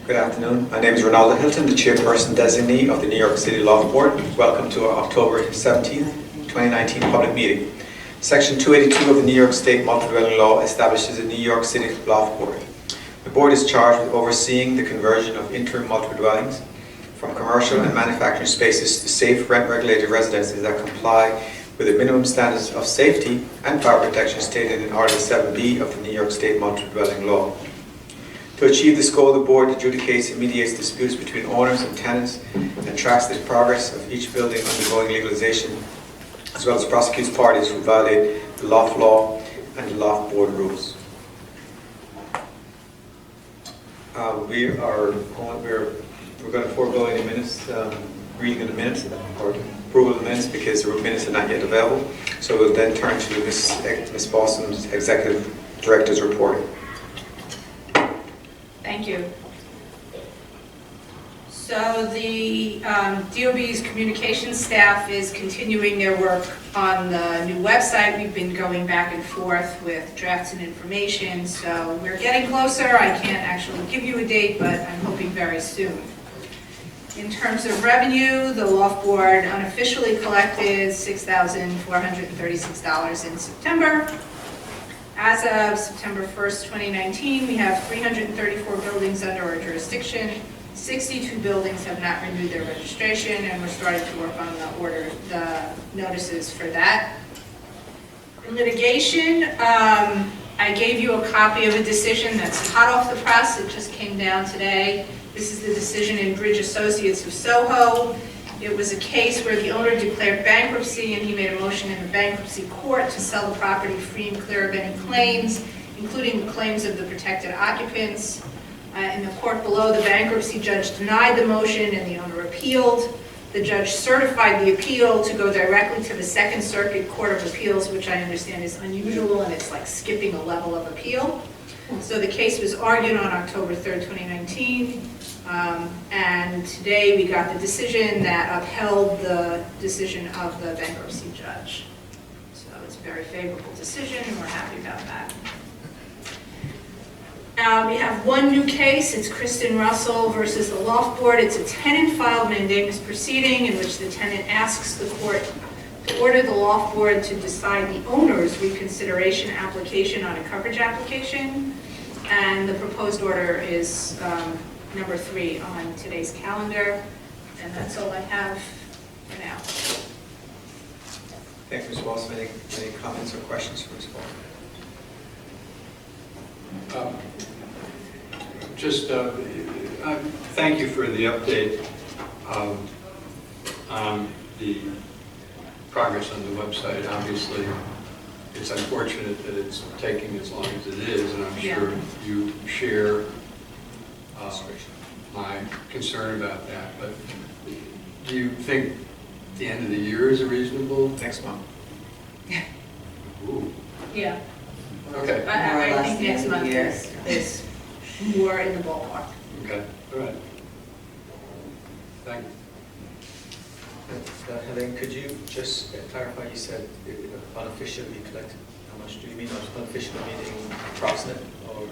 Good afternoon. My name is Ronaldo Hilton, the Chairperson Designee of the New York City Loft Board. Welcome to our October 17th, 2019 public meeting. Section 282 of the New York State Multi-Dwelling Law establishes the New York City Loft Board. The board is charged with overseeing the conversion of interim multiple dwellings from commercial and manufacturing spaces to safe rent-regulated residences that comply with the minimum standards of safety and fire protection stated in Article 7B of the New York State Multi-Dwelling Law. To achieve this goal, the board adjudicates and mediates disputes between owners and tenants and tracks the progress of each building undergoing legalization, as well as prosecutes parties who violate the Loft Law and the Loft Board rules. We're going to forego any minutes, reading of the minutes, or approval of the minutes, because the minutes are not yet available. So we'll then turn to Ms. Boston's Executive Director's report. Thank you. So the DOB's communications staff is continuing their work on the new website. We've been going back and forth with drafts and information, so we're getting closer. I can't actually give you a date, but I'm hoping very soon. In terms of revenue, the Loft Board unofficially collected $6,436 in September. As of September 1st, 2019, we have 334 buildings under our jurisdiction. 62 buildings have not renewed their registration, and we're starting to work on the notices for that. In litigation, I gave you a copy of a decision that's hot off the press. It just came down today. This is the decision in Bridge Associates of Soho. It was a case where the owner declared bankruptcy, and he made a motion in the bankruptcy court to sell the property free and clear of any claims, including the claims of the protected occupants. In the court below, the bankruptcy judge denied the motion and the owner appealed. The judge certified the appeal to go directly to the Second Circuit Court of Appeals, which I understand is unusual, and it's like skipping a level of appeal. So the case was argued on October 3rd, 2019. And today we got the decision that upheld the decision of the bankruptcy judge. So it's a very favorable decision, and we're happy about that. We have one new case. It's Kristen Russell versus the Loft Board. It's a tenant-filed mandamus proceeding in which the tenant asks the court to order the Loft Board to decide the owner's reconsideration application on a coverage application. And the proposed order is number 3 on today's calendar. And that's all I have for now. Thank you, Ms. Walsh. Any comments or questions for Ms. Walsh? Thank you for the update on the progress on the website. Obviously, it's unfortunate that it's taking as long as it is, and I'm sure you share my concern about that. But do you think the end of the year is a reasonable? Next month. Ooh. Yeah. Okay. I think next month is more in the ballpark. Okay. All right. Thank you. Helene, could you just clarify, you said unofficially collected, how much do you mean unofficial, meaning approximate, or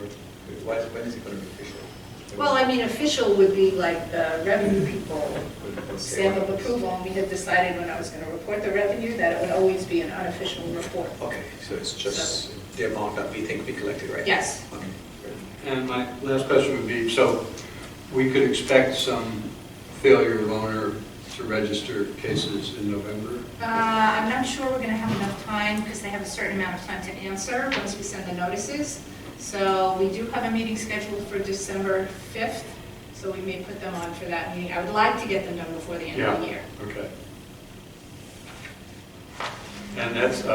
when is it going to be official? Well, I mean, official would be like the revenue people stamp of approval, and we had decided when I was going to report the revenue that it would always be an unofficial report. Okay, so it's just the amount that we think we collected, right? Yes. Okay. And my last question would be, so we could expect some failure of owner to register cases in November? I'm not sure we're going to have enough time because they have a certain amount of time to answer once we send the notices. So we do have a meeting scheduled for December 5th, so we may put them on for that meeting. I would like to get them done before the end of the year. Okay. And that's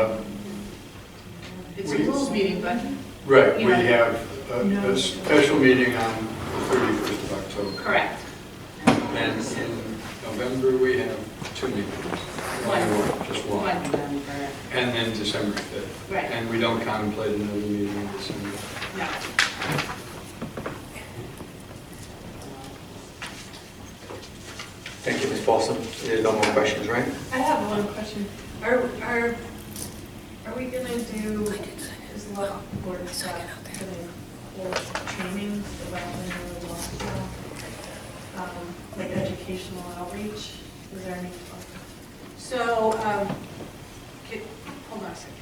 It's a rules meeting, but right. You We know, have a special meeting on the 31st of October. correct. And in November we have 2 meetings. One. Just one. And then December 5th. Right. And we don't contemplate another meeting in December. No. Thank you, Ms. Folsom. There's no more questions, right? I have one question. Are we going to do, is Loft Board stuff for the whole training about the new law? like educational outreach? Is there any? So, hold on a second.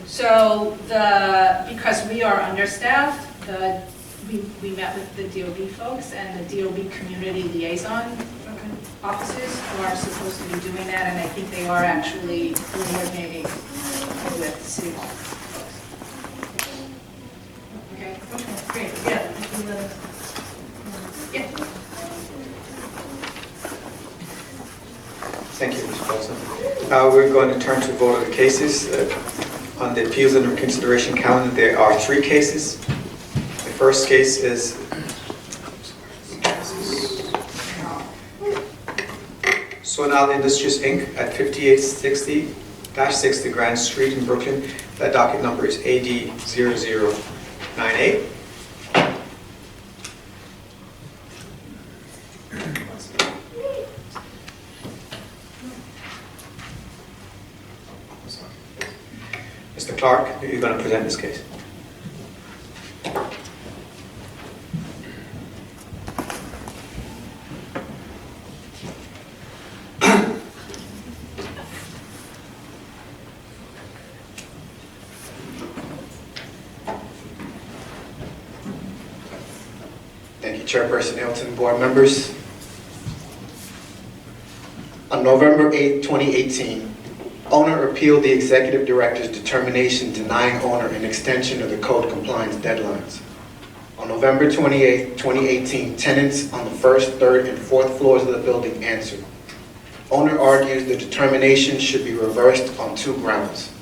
So because we are understaffed, we met with the DOB folks and the DOB community liaison offices who are supposed to be doing that, and I think they are actually coordinating with city hall folks. Okay? Okay, great, yeah. if you let us- Yeah. Thank you, Mr. Paulson. Now we're going to turn to vote of the cases. On the appeals and reconsideration calendar, there are 3 cases. The first case is Sonal Industries, Inc. at 5860-60 Grand Street in Brooklyn. That docket number is AD0098. Mr. Clark, you're going to present this case. Thank you, Chairperson Hilton, board members. On November 8, 2018, owner appealed the executive director's determination denying owner an extension of the code compliance deadlines. On November 28, 2018, tenants on the first, third, and fourth floors of the building answered. Owner argues the determination should be reversed on 2 grounds.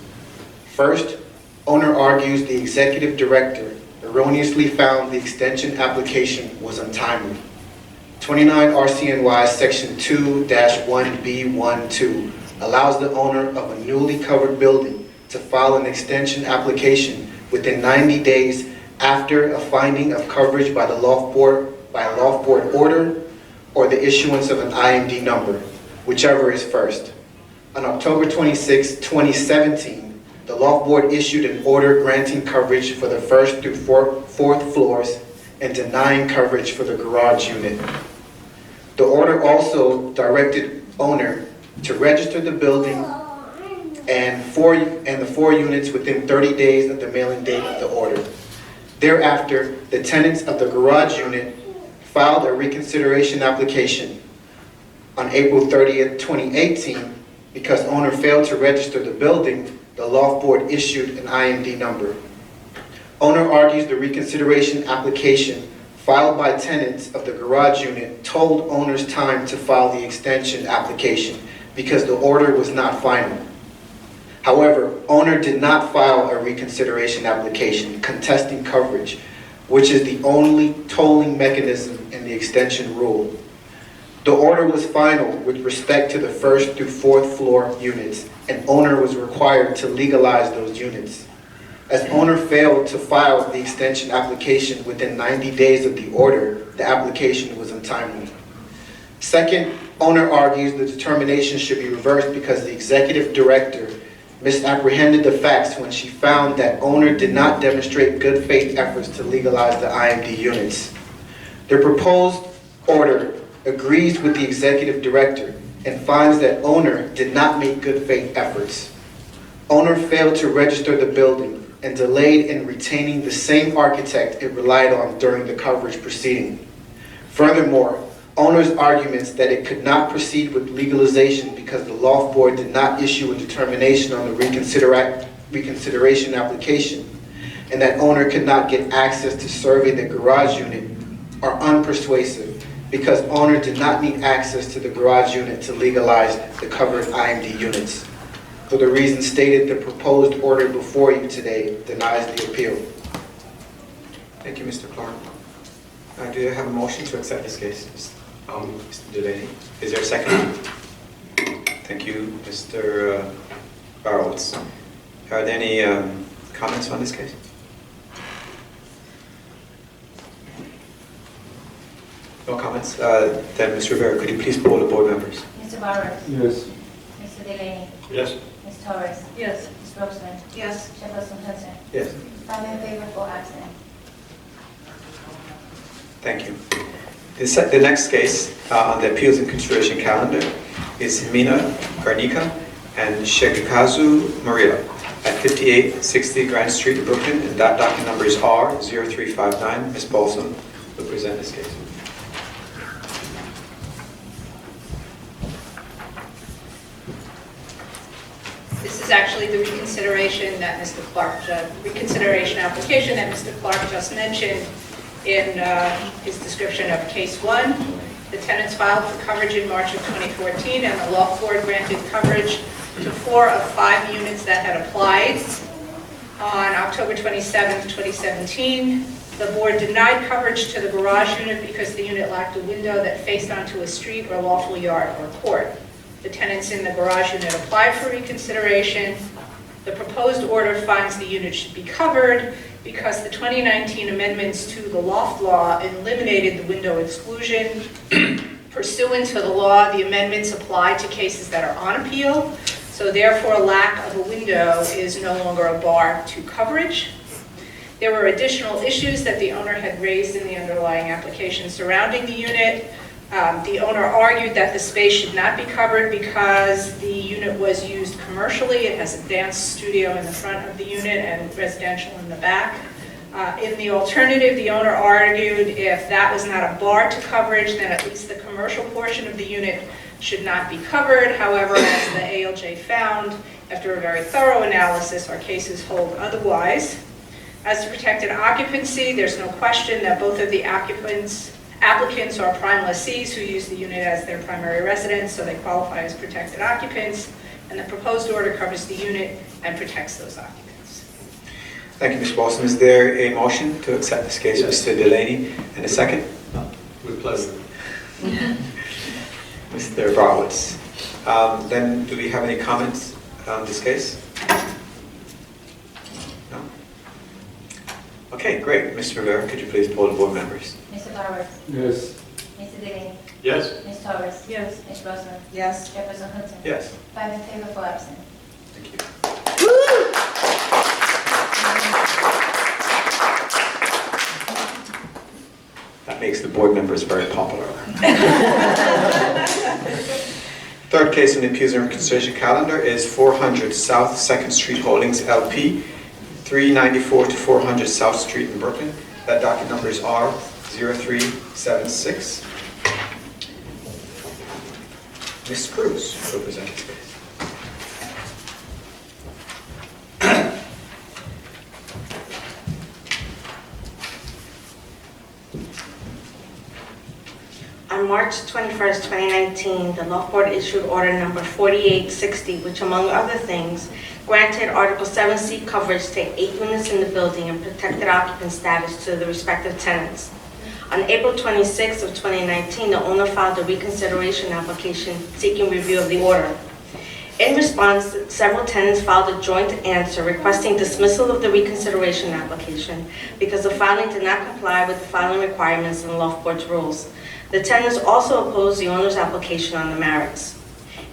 First, owner argues the executive director erroneously found the extension application was untimely. 29 RCNY Section 2-1B12 allows the owner of a newly covered building to file an extension application within 90 days after a finding of coverage by a loft board order or the issuance of an IMD number, whichever is first. On October 26, 2017, the loft board issued an order granting coverage for the first through fourth floors and denying coverage for the garage unit. The order also directed owner to register the building and the 4 units within 30 days of the mailing date of the order. Thereafter, the tenants of the garage unit filed a reconsideration application. On April 30th, 2018, because owner failed to register the building, the loft board issued an IMD number. Owner argues the reconsideration application filed by tenants of the garage unit told owner's time to file the extension application because the order was not final. However, owner did not file a reconsideration application contesting coverage, which is the only tolling mechanism in the extension rule. The order was final with respect to the first through fourth floor units, and owner was required to legalize those units. As owner failed to file the extension application within 90 days of the order, the application was untimely. Second, owner argues the determination should be reversed because the executive director misapprehended the facts when she found that owner did not demonstrate good faith efforts to legalize the IMD units. The proposed order agrees with the executive director and finds that owner did not make good faith efforts. Owner failed to register the building and delayed in retaining the same architect it relied on during the coverage proceeding. Furthermore, owner's arguments that it could not proceed with legalization because the loft board did not issue a determination on the reconsideration application and that owner could not get access to survey the garage unit are unpersuasive because owner did not need access to the garage unit to legalize the covered IMD units. For the reasons stated, the proposed order before you today denies the appeal. Thank you, Mr. Clark. Do you have a motion to accept this case? Mr. Delaney. Is there a second? Thank you, Mr. Barrowitz. Are there any comments on this case? No comments? Then, Ms. Rivera, could you please poll the board members? Mr. Barrett. Yes. Mr. Delaney. Yes. Mr. Ms. Torres? Yes. Ms. Roseman? Yes. Chairperson Hudson? Yes. 5 in favor, 4 absent. Thank you. The next case on the appeals and consideration calendar is Mina Garnica and Shekikazu Marila at 5860 Grand Street in Brooklyn, and that docket number is R0359. Ms. Paulson will present this case. This is actually the reconsideration that Mr. Clark, reconsideration application that Mr. Clark just mentioned in his description of case 1. The tenants filed for coverage in March of 2014, and the Loft Board granted coverage to 4 of 5 units that had applied. On October 27, 2017, the board denied coverage to the garage unit because the unit lacked a window that faced onto a street or lawful yard or court. The tenants in the garage unit applied for reconsideration. The proposed order finds the unit should be covered because the 2019 amendments to the loft law eliminated the window exclusion. Pursuant to the law, the amendments apply to cases that are on appeal, so therefore lack of a window is no longer a bar to coverage. There were additional issues that the owner had raised in the underlying application surrounding the unit. The owner argued that the space should not be covered because the unit was used commercially. It has a dance studio in the front of the unit and residential in the back. In the alternative, the owner argued if that was not a bar to coverage, then at least the commercial portion of the unit should not be covered. However, as the ALJ found, after a very thorough analysis, our cases hold otherwise. As to protected occupancy, there's no question that both of the applicants are prime lessees who use the unit as their primary residence, so they qualify as protected occupants, and the proposed order covers the unit and protects those occupants. Thank you, Ms. Paulson. Is there a motion to accept this case, Yes. Mr. Delaney, and a second? With pleasure. Mr. Browitz. Then, do we have any comments on this case? No? Okay, great. Mr. Rivera, could you please poll the board members? Mr. Garrett? Yes. Mr. Delaney? Yes. Ms. Torres? Yes. Ms. Roseman? Yes. Chairperson Hudson? Yes. 5 in favor, 4 absent. Thank you. That makes the board members very popular. Third case on the appeals and reconsideration calendar is 400 South 2nd Street Holdings LP, 394 to 400 South Street in Brooklyn. That docket number is R0376. Ms. Cruz will present this case. On March 21st, 2019, the Loft Board issued order number 4860, which among other things, granted Article 7C coverage to 8 units in the building and protected occupant status to the respective tenants. On April 26th of 2019, the owner filed a reconsideration application seeking review of the order. In response, several tenants filed a joint answer requesting dismissal of the reconsideration application because the filing did not comply with the filing requirements in the Loft Board's rules. The tenants also opposed the owner's application on the merits.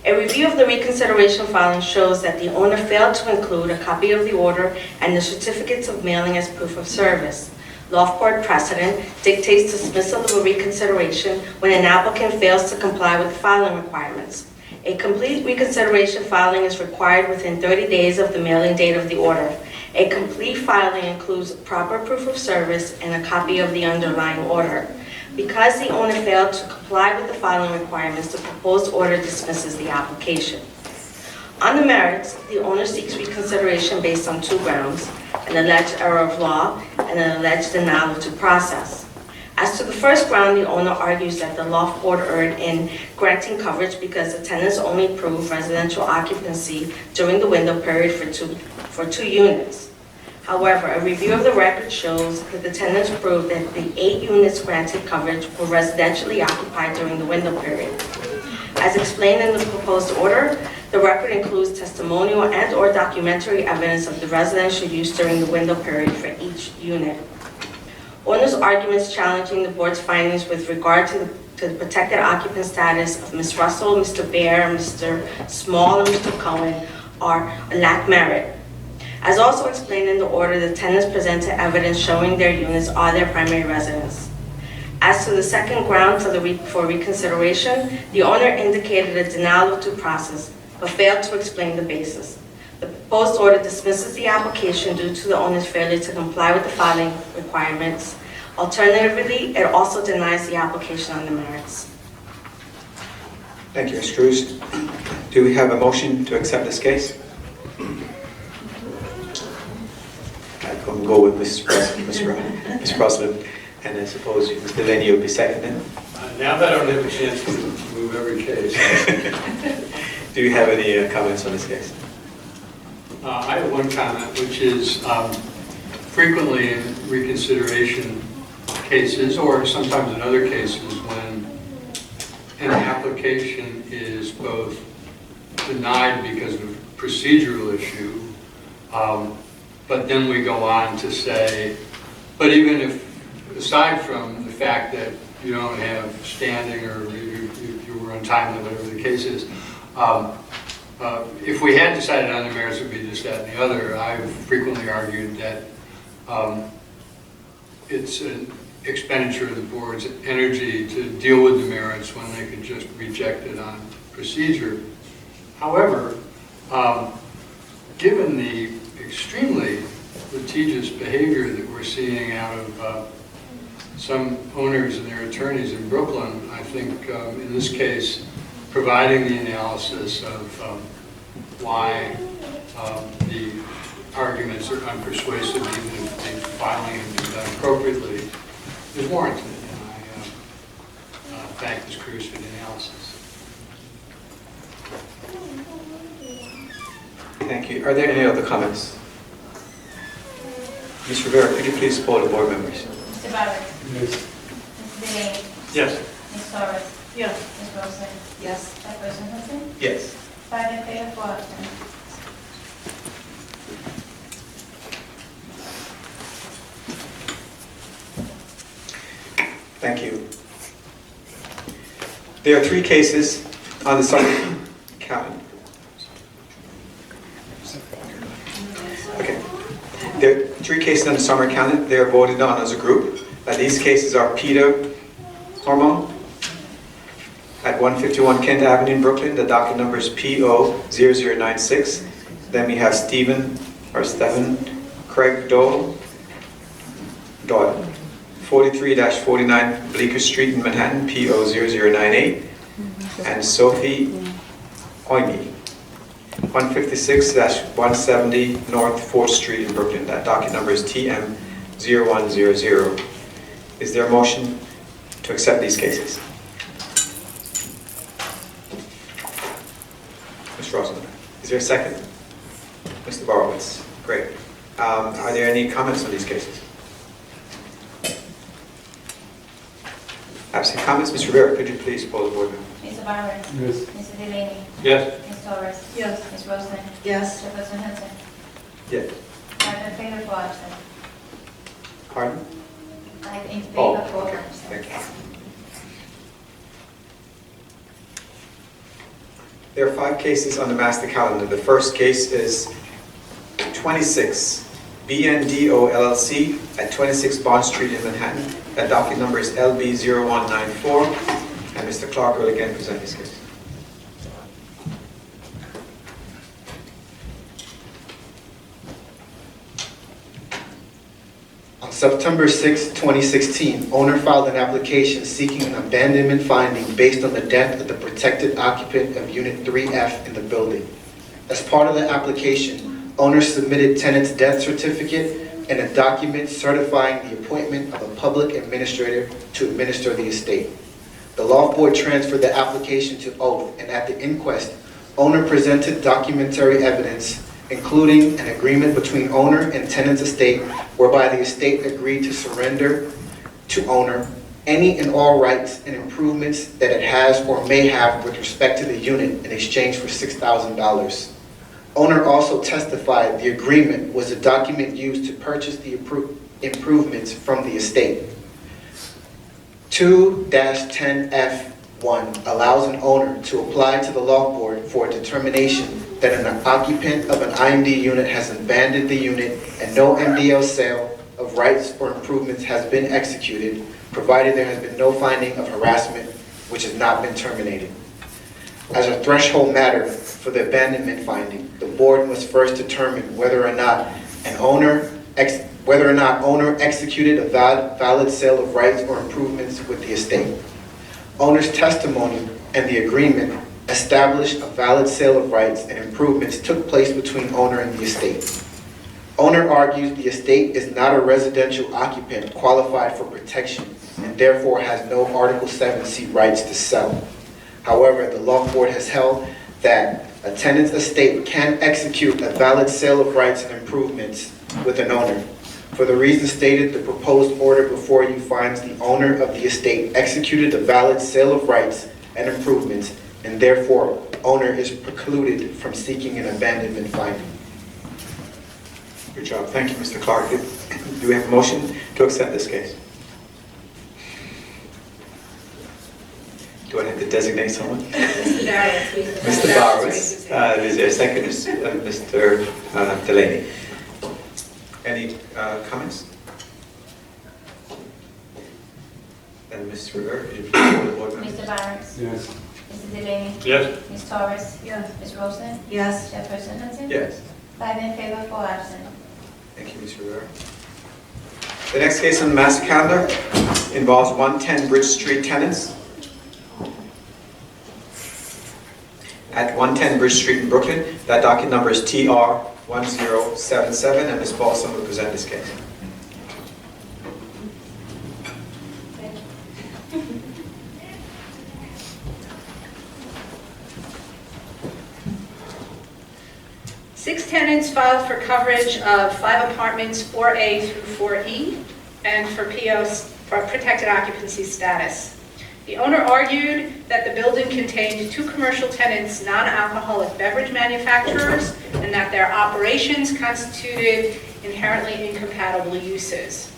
A review of the reconsideration filing shows that the owner failed to include a copy of the order and the certificates of mailing as proof of service. Loft Board precedent dictates dismissal of a reconsideration when an applicant fails to comply with the filing requirements. A complete reconsideration filing is required within 30 days of the mailing date of the order. A complete filing includes proper proof of service and a copy of the underlying order. Because the owner failed to comply with the filing requirements, the proposed order dismisses the application. On the merits, the owner seeks reconsideration based on 2 grounds: an alleged error of law and an alleged denial of due process. As to the first ground, the owner argues that the Loft Board erred in granting coverage because the tenants only proved residential occupancy during the window period for two units. However, a review of the record shows that the tenants proved that the 8 units granted coverage were residentially occupied during the window period. As explained in the proposed order, the record includes testimonial and/or documentary evidence of the residential use during the window period for each unit. Owner's arguments challenging the board's findings with regard to the protected occupant status of Ms. Russell, Mr. Baer, Mr. Small, and Mr. Cohen lack merit. As also explained in the order, the tenants presented evidence showing their units are their primary residence. As to the second ground for reconsideration, the owner indicated a denial of due process, but failed to explain the basis. The proposed order dismisses the application due to the owner's failure to comply with the filing requirements. Alternatively, it also denies the application on the merits. Thank you, Ms. Cruz. Do we have a motion to accept this case? I'm going to go with Ms. President, and I suppose Mr. Delaney will be seconding. Now that I don't have a chance to move every case, Do you have any comments on this case? I have one comment, which is frequently in reconsideration cases, or sometimes in other cases, when an application is both denied because of a procedural issue, but then we go on to say, but even if, aside from the fact that you don't have standing or you were untimely, whatever the case is, if we had decided on the merits, it would be just that and the other. I've frequently argued that it's an expenditure of the board's energy to deal with the merits when they could just reject it on procedure. However, given the extremely litigious behavior that we're seeing out of some owners and their attorneys in Brooklyn, I think in this case, providing the analysis of why the arguments are unpersuasive, even if the filing has been done appropriately, is warranted. And I thank Ms. Cruz for the analysis. Thank you. Are there any other comments? Ms. Rivera, could you please poll the board members? Mr. Barrett. Yes. Mr. Delaney. Yes. Ms. Torres. Yes. Ms. Wilson. Yes. Chairperson Hudson. Yes. 5 in favor, 4 absent. Thank you. There are 3 cases on the summer calendar. Okay. There are 3 cases on the summer calendar. They are voted on as a group. These cases are Peter Hormone at 151 Kent Avenue in Brooklyn. The docket number is PO0096. Then we have Stephen Craig Doyle, 43-49 Bleecker Street in Manhattan, PO0098. And Sophie Oimi, 156-170 North 4th Street in Brooklyn. That docket number is TM0100. Is there a motion to accept these cases? Ms. Rosenberg. Is there a second? Mr. Borowitz. Great. Are there any comments on these cases? Absent comments, Ms. Rivera, could you please poll the board member? Mr. Barrett. Yes. Mr. Delaney. Yes. Ms. Torres. Yes. Ms. Wilson. Yes. Chairperson Hudson. Yes. 5 in favor, 4 absent. Pardon? 5 in favor, Oh, 4 okay. absent. Thank you. There are 5 cases on the master calendar. The first case is 26 BNDO LLC at 26 Bond Street in Manhattan. That docket number is LB0194. And Mr. Clark will again present this case. On September 6, 2016, owner filed an application seeking an abandonment finding based on the death of the protected occupant of Unit 3F in the building. As part of the application, owner submitted tenant's death certificate and a document certifying the appointment of a public administrator to administer the estate. The Loft Board transferred the application to oath, and at the inquest, owner presented documentary evidence including an agreement between owner and tenant's estate whereby the estate agreed to surrender to owner any and all rights and improvements that it has or may have with respect to the unit in exchange for $6,000. Owner also testified the agreement was a document used to purchase the improvements from the estate. 2-10F1 allows an owner to apply to the Loft Board for a determination that an occupant of an IMD unit has abandoned the unit and no MDL sale of rights or improvements has been executed, provided there has been no finding of harassment which has not been terminated. As a threshold matter for the abandonment finding, the board must first determine whether or not owner executed a valid sale of rights or improvements with the estate. Owner's testimony and the agreement established a valid sale of rights and improvements took place between owner and the estate. Owner argues the estate is not a residential occupant qualified for protection and therefore has no Article 7C rights to sell. However, the Loft Board has held that a tenant's estate can execute a valid sale of rights and improvements with an owner. For the reasons stated, the proposed order before you finds the owner of the estate executed a valid sale of rights and improvements, and therefore owner is precluded from seeking an abandonment finding. Good job. Thank you, Mr. Clark. Do we have a motion to accept this case? Do I have to designate someone? Mr. Barrett. Mr. Bowers. Is there a second? Mr. Delaney. Any comments? And Mr. Rivera, if you the board member. Mr. Barnes? Yes. Mr. Delaney? Yes. Ms. Torres? Yes. Ms. Wilson? Yes. Chairperson Hudson? Yes. 5 in favor, 4 absent. Thank you, Mr. Rivera. The next case on the master calendar involves 110 Bridge Street tenants at 110 Bridge Street in Brooklyn. That docket number is TR 1077, and Ms. Paulson will present this case. Six tenants filed for coverage of 5 apartments, 4A through 4E, and for POs, for protected occupancy status. The owner argued that the building contained 2 commercial tenants, non-alcoholic beverage manufacturers, and that their operations constituted inherently incompatible uses.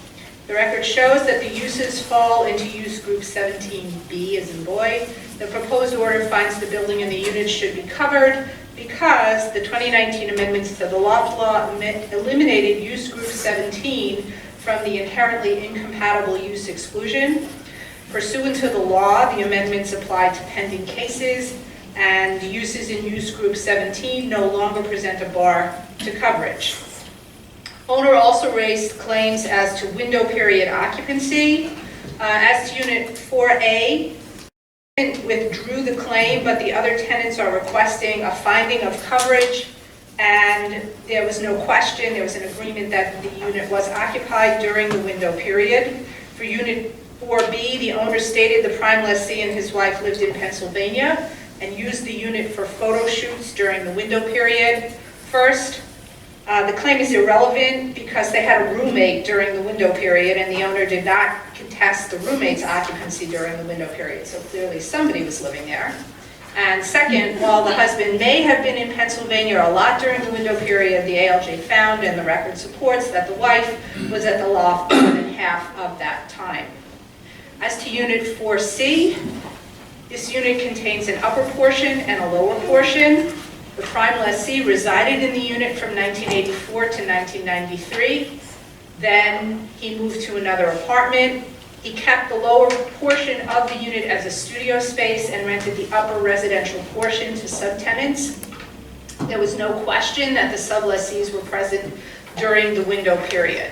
The record shows that the uses fall into use group 17B as in boy. The proposed order finds the building and the units should be covered because the 2019 amendments to the Loft Law eliminated use group 17 from the inherently incompatible use exclusion. Pursuant to the law, the amendments apply to pending cases, and uses in use group 17 no longer present a bar to coverage. Owner also raised claims as to window period occupancy. As to unit 4A, withdrew the claim, but the other tenants are requesting a finding of coverage, and there was no question, there was an agreement that the unit was occupied during the window period. For unit 4B, the owner stated the prime lessee and his wife lived in Pennsylvania and used the unit for photo shoots during the window period. First, the claim is irrelevant because they had a roommate during the window period and the owner did not contest the roommate's occupancy during the window period, so clearly somebody was living there. And second, while the husband may have been in Pennsylvania a lot during the window period, the ALJ found, and the record supports, that the wife was at the loft more than half of that time. As to unit 4C, this unit contains an upper portion and a lower portion. The prime lessee resided in the unit from 1984 to 1993. Then he moved to another apartment. He kept the lower portion of the unit as a studio space and rented the upper residential portion to subtenants. There was no question that the sublessees were present during the window period.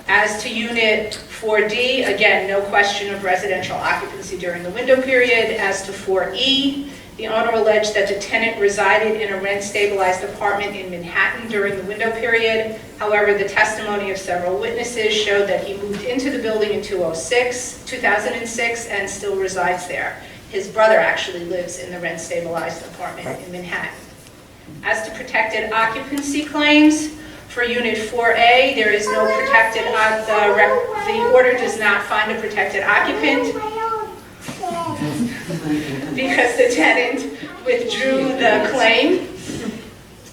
As to unit 4D, again, no question of residential occupancy during the window period. As to 4E, the owner alleged that the tenant resided in a rent-stabilized apartment in Manhattan during the window period. However, the testimony of several witnesses showed that he moved into the building in 2006 and still resides there. His brother actually lives in the rent-stabilized apartment in Manhattan. As to protected occupancy claims, for Unit 4A, there is no protected, the order does not find a protected occupant because the tenant withdrew the claim,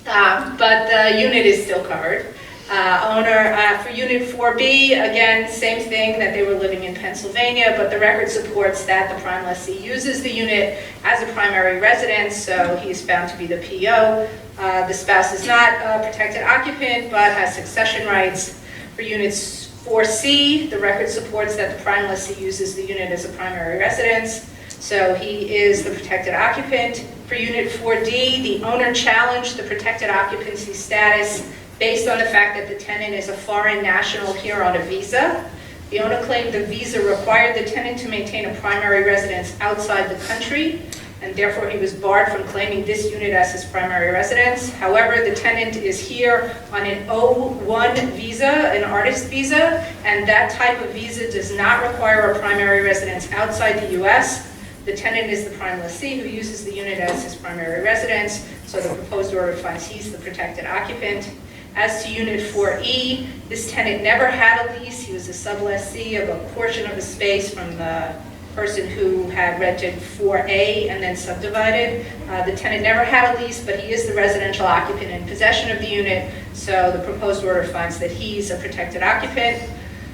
but the unit is still covered. Owner, for Unit 4B, again, same thing, that they were living in Pennsylvania, but the record supports that the prime lessee uses the unit as a primary residence, so he is found to be the PO. The spouse is not a protected occupant, but has succession rights. For Units 4C, the record supports that the prime lessee uses the unit as a primary residence, so he is the protected occupant. For Unit 4D, the owner challenged the protected occupancy status based on the fact that the tenant is a foreign national here on a visa. The owner claimed the visa required the tenant to maintain a primary residence outside the country, and therefore he was barred from claiming this unit as his primary residence. However, the tenant is here on an O1 visa, an artist visa, and that type of visa does not require a primary residence outside the US. The tenant is the prime lessee who uses the unit as his primary residence, so the proposed order finds he's the protected occupant. As to Unit 4E, this tenant never had a lease. He was a sublessee of a portion of the space from the person who had rented 4A and then subdivided. The tenant never had a lease, but he is the residential occupant in possession of the unit, so the proposed order finds that he's a protected occupant.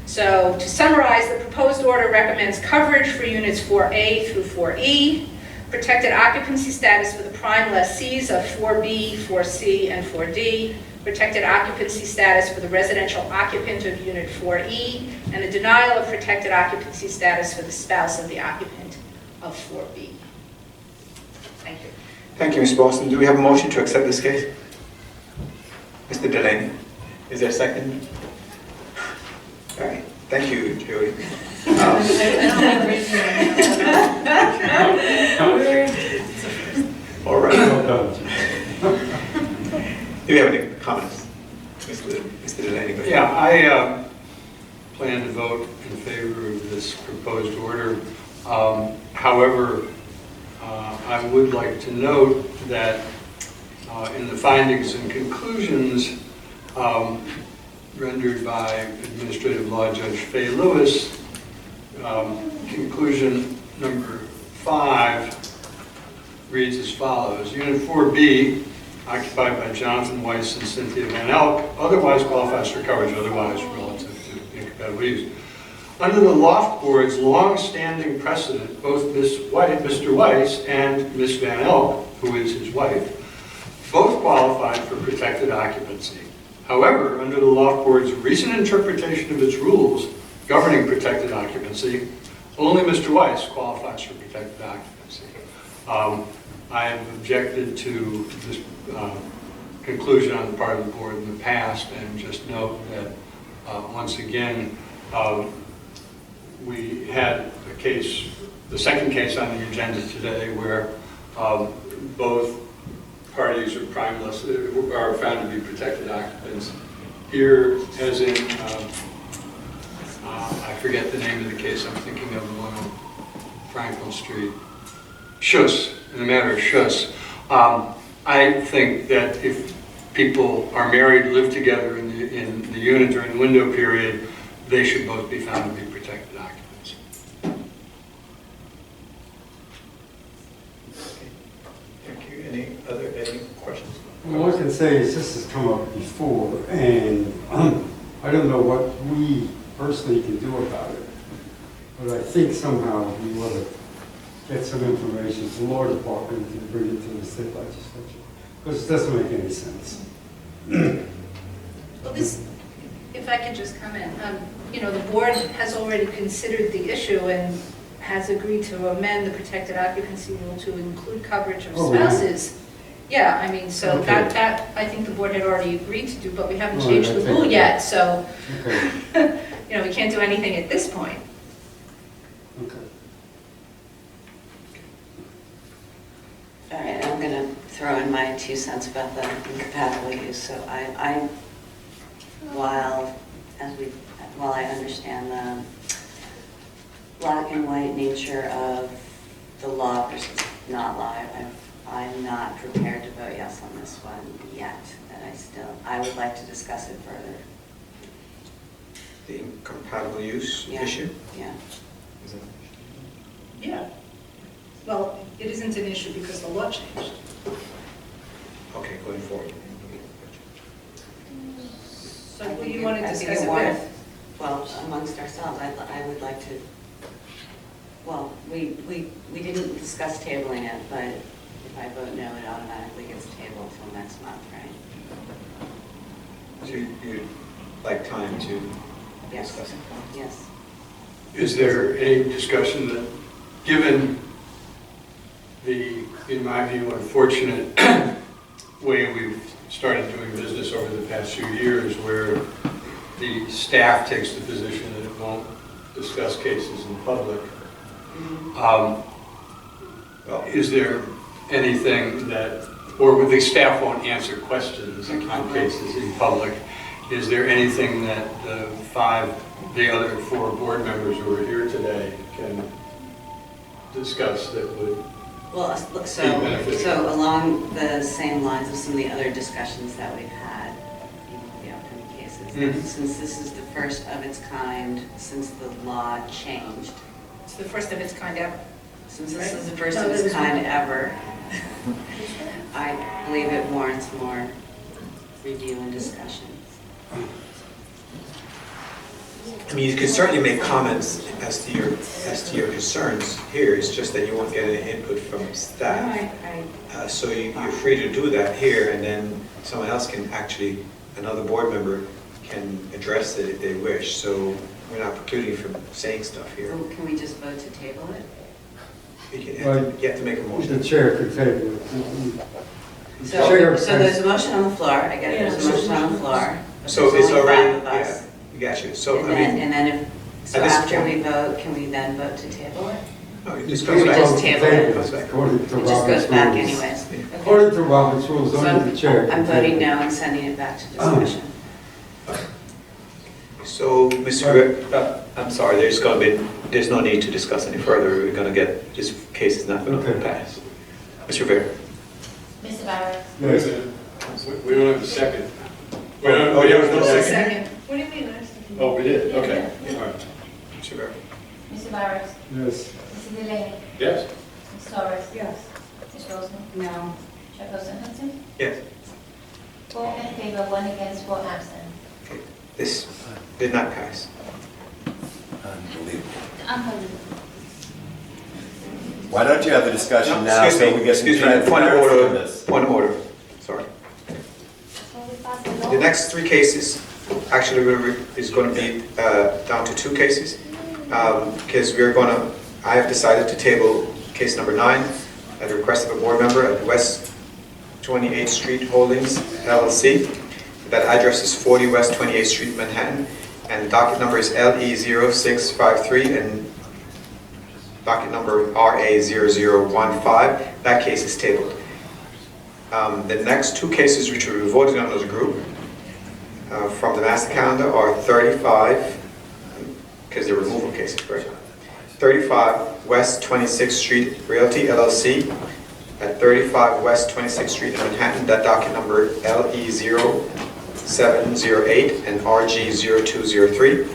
So to summarize, the proposed order recommends coverage for Units 4A through 4E, protected occupancy status for the prime lessees of 4B, 4C, and 4D, protected occupancy status for the residential occupant of Unit 4E, and a denial of protected occupancy status for the spouse of the occupant of 4B. Thank you. Thank you, Ms. Boston. Do we have a motion to accept this case? Mr. Delaney, is there a second? All right, thank you, Julie. All right. Do you have any comments? Mr. Delaney, go ahead. Yeah, I plan to vote in favor of this proposed order. However, I would like to note that in the findings and conclusions rendered by Administrative Law Judge Fay Lewis, conclusion number 5 reads as follows. Unit 4B, occupied by Jonathan Weiss and Cynthia Van Elk, otherwise qualifies for coverage, otherwise relative to incompatible use. Under the Loft Board's long-standing precedent, both Mr. Weiss and Ms. Van Elk, who is his wife, both qualified for protected occupancy. However, under the Loft Board's recent interpretation of its rules governing protected occupancy, only Mr. Weiss qualifies for protected occupancy. I have objected to this conclusion on the part of the board in the past, and just note that once again, we had a case, the second case on the agenda today, where both parties are primeless, are found to be protected occupants. Here, as in, I forget the name of the case, I'm thinking of the one on Franklin Street. Schuss, in the matter of Schuss. I think that if people are married, live together in the unit during the window period, they should both be found to be protected occupants. Thank you. Any questions? Well, all I can say is this has come up before, and I don't know what we personally can do about it, but I think somehow we ought to get some information from the law department and bring it to the state legislature, because it doesn't make any sense. Well, this, if I could just comment, you know, the board has already considered the issue and has agreed to amend the protected occupancy rule to include coverage of spouses. Yeah, I mean, so Okay. that I think the board had already agreed to do, but we haven't Oh, changed the okay. rule yet, so, Okay, you know, we can't do anything at this point. okay. All right, I'm going to throw in my 2 cents about the incompatible use. So while I understand the black and white nature of the law versus not law, I'm not prepared to vote yes on this one yet. But I would like to discuss it further. The incompatible use Yeah. issue? Yeah. Is it? Yeah. Well, it isn't an issue because the law changed. Okay, going forward. So I think discuss it it warrant, with? well, amongst ourselves, I would like to, well, we didn't discuss tabling it, but if I vote no, it automatically gets tabled till next month, right? So you'd like time to Yes. discuss it? Yes. Is there any discussion that, given the, in my view, unfortunate way we've started doing business over the past few years, where the staff takes the position that it won't discuss cases in public, Well, is there anything that, or the staff won't answer questions on cases in public, is there anything that the other 4 board members who are here today can discuss that would? Well, Be so beneficial. along the same lines of some of the other discussions that we've had, even with the upcoming cases, Mhm. since this is the first of its kind, since the law changed, It's the first of its kind ever. since this Right. is the first No, of there its was kind one. ever, I believe it warrants more review and discussion. I mean, you can certainly make comments as to your concerns here. It's just that you won't get any input from staff. So you're free to do that here, and then someone else can actually, another board member can address it if they wish. So we're not precluding you from saying stuff here. So can we just vote to table it? You have to make a The motion. chair could table it. So there's a motion on the floor, I get it, there's a motion on the floor. but So there's it's only already, 5 of us. yeah, we got you. So, And I then, mean, and then if, so at this after point- we vote, can we then vote to table it? no, you You just can't goes we back. just vote to table it? According to It just Robert's goes back rules. anyways. According to Robert's rules, So only the chair can I'm voting table. no and sending it back to discussion. So, Mr. Rivera, I'm sorry, there's no need to discuss any further. We're going to get, this case is not going to Okay. pass. Mr. Rivera? Mr. Barrett, Yes. We don't have a second. Oh, there was no Just a second. second. What do you mean? I second. Oh, we did, Yeah, okay. yeah. All right. Mr. Rivera? Mr. Barrett, Yes. Mrs. Delaney, Yes? Ms. Torres, Yes. Ms. Roseman, No. Chairperson Hudson, Yes. 4 in favor, 1 against, 4 absent. This did not pass. Why don't you have the discussion now Excuse so me, we get some excuse me, point of transparency on order, this? point of order, sorry. The next 3 cases, actually, is going to be down to 2 cases, because I have decided to table case number 9 at the request of a board member at West 28th Street Holdings LLC. That address is 40 West 28th Street, Manhattan, and the docket number is LE0653 and docket number RA0015. That case is tabled. The next 2 cases which will be voted on as a group from the master calendar are 35, because they're removal cases, right? 35 West 26th Street Realty LLC at 35 West 26th Street in Manhattan. That docket number LE0708 and RG0203.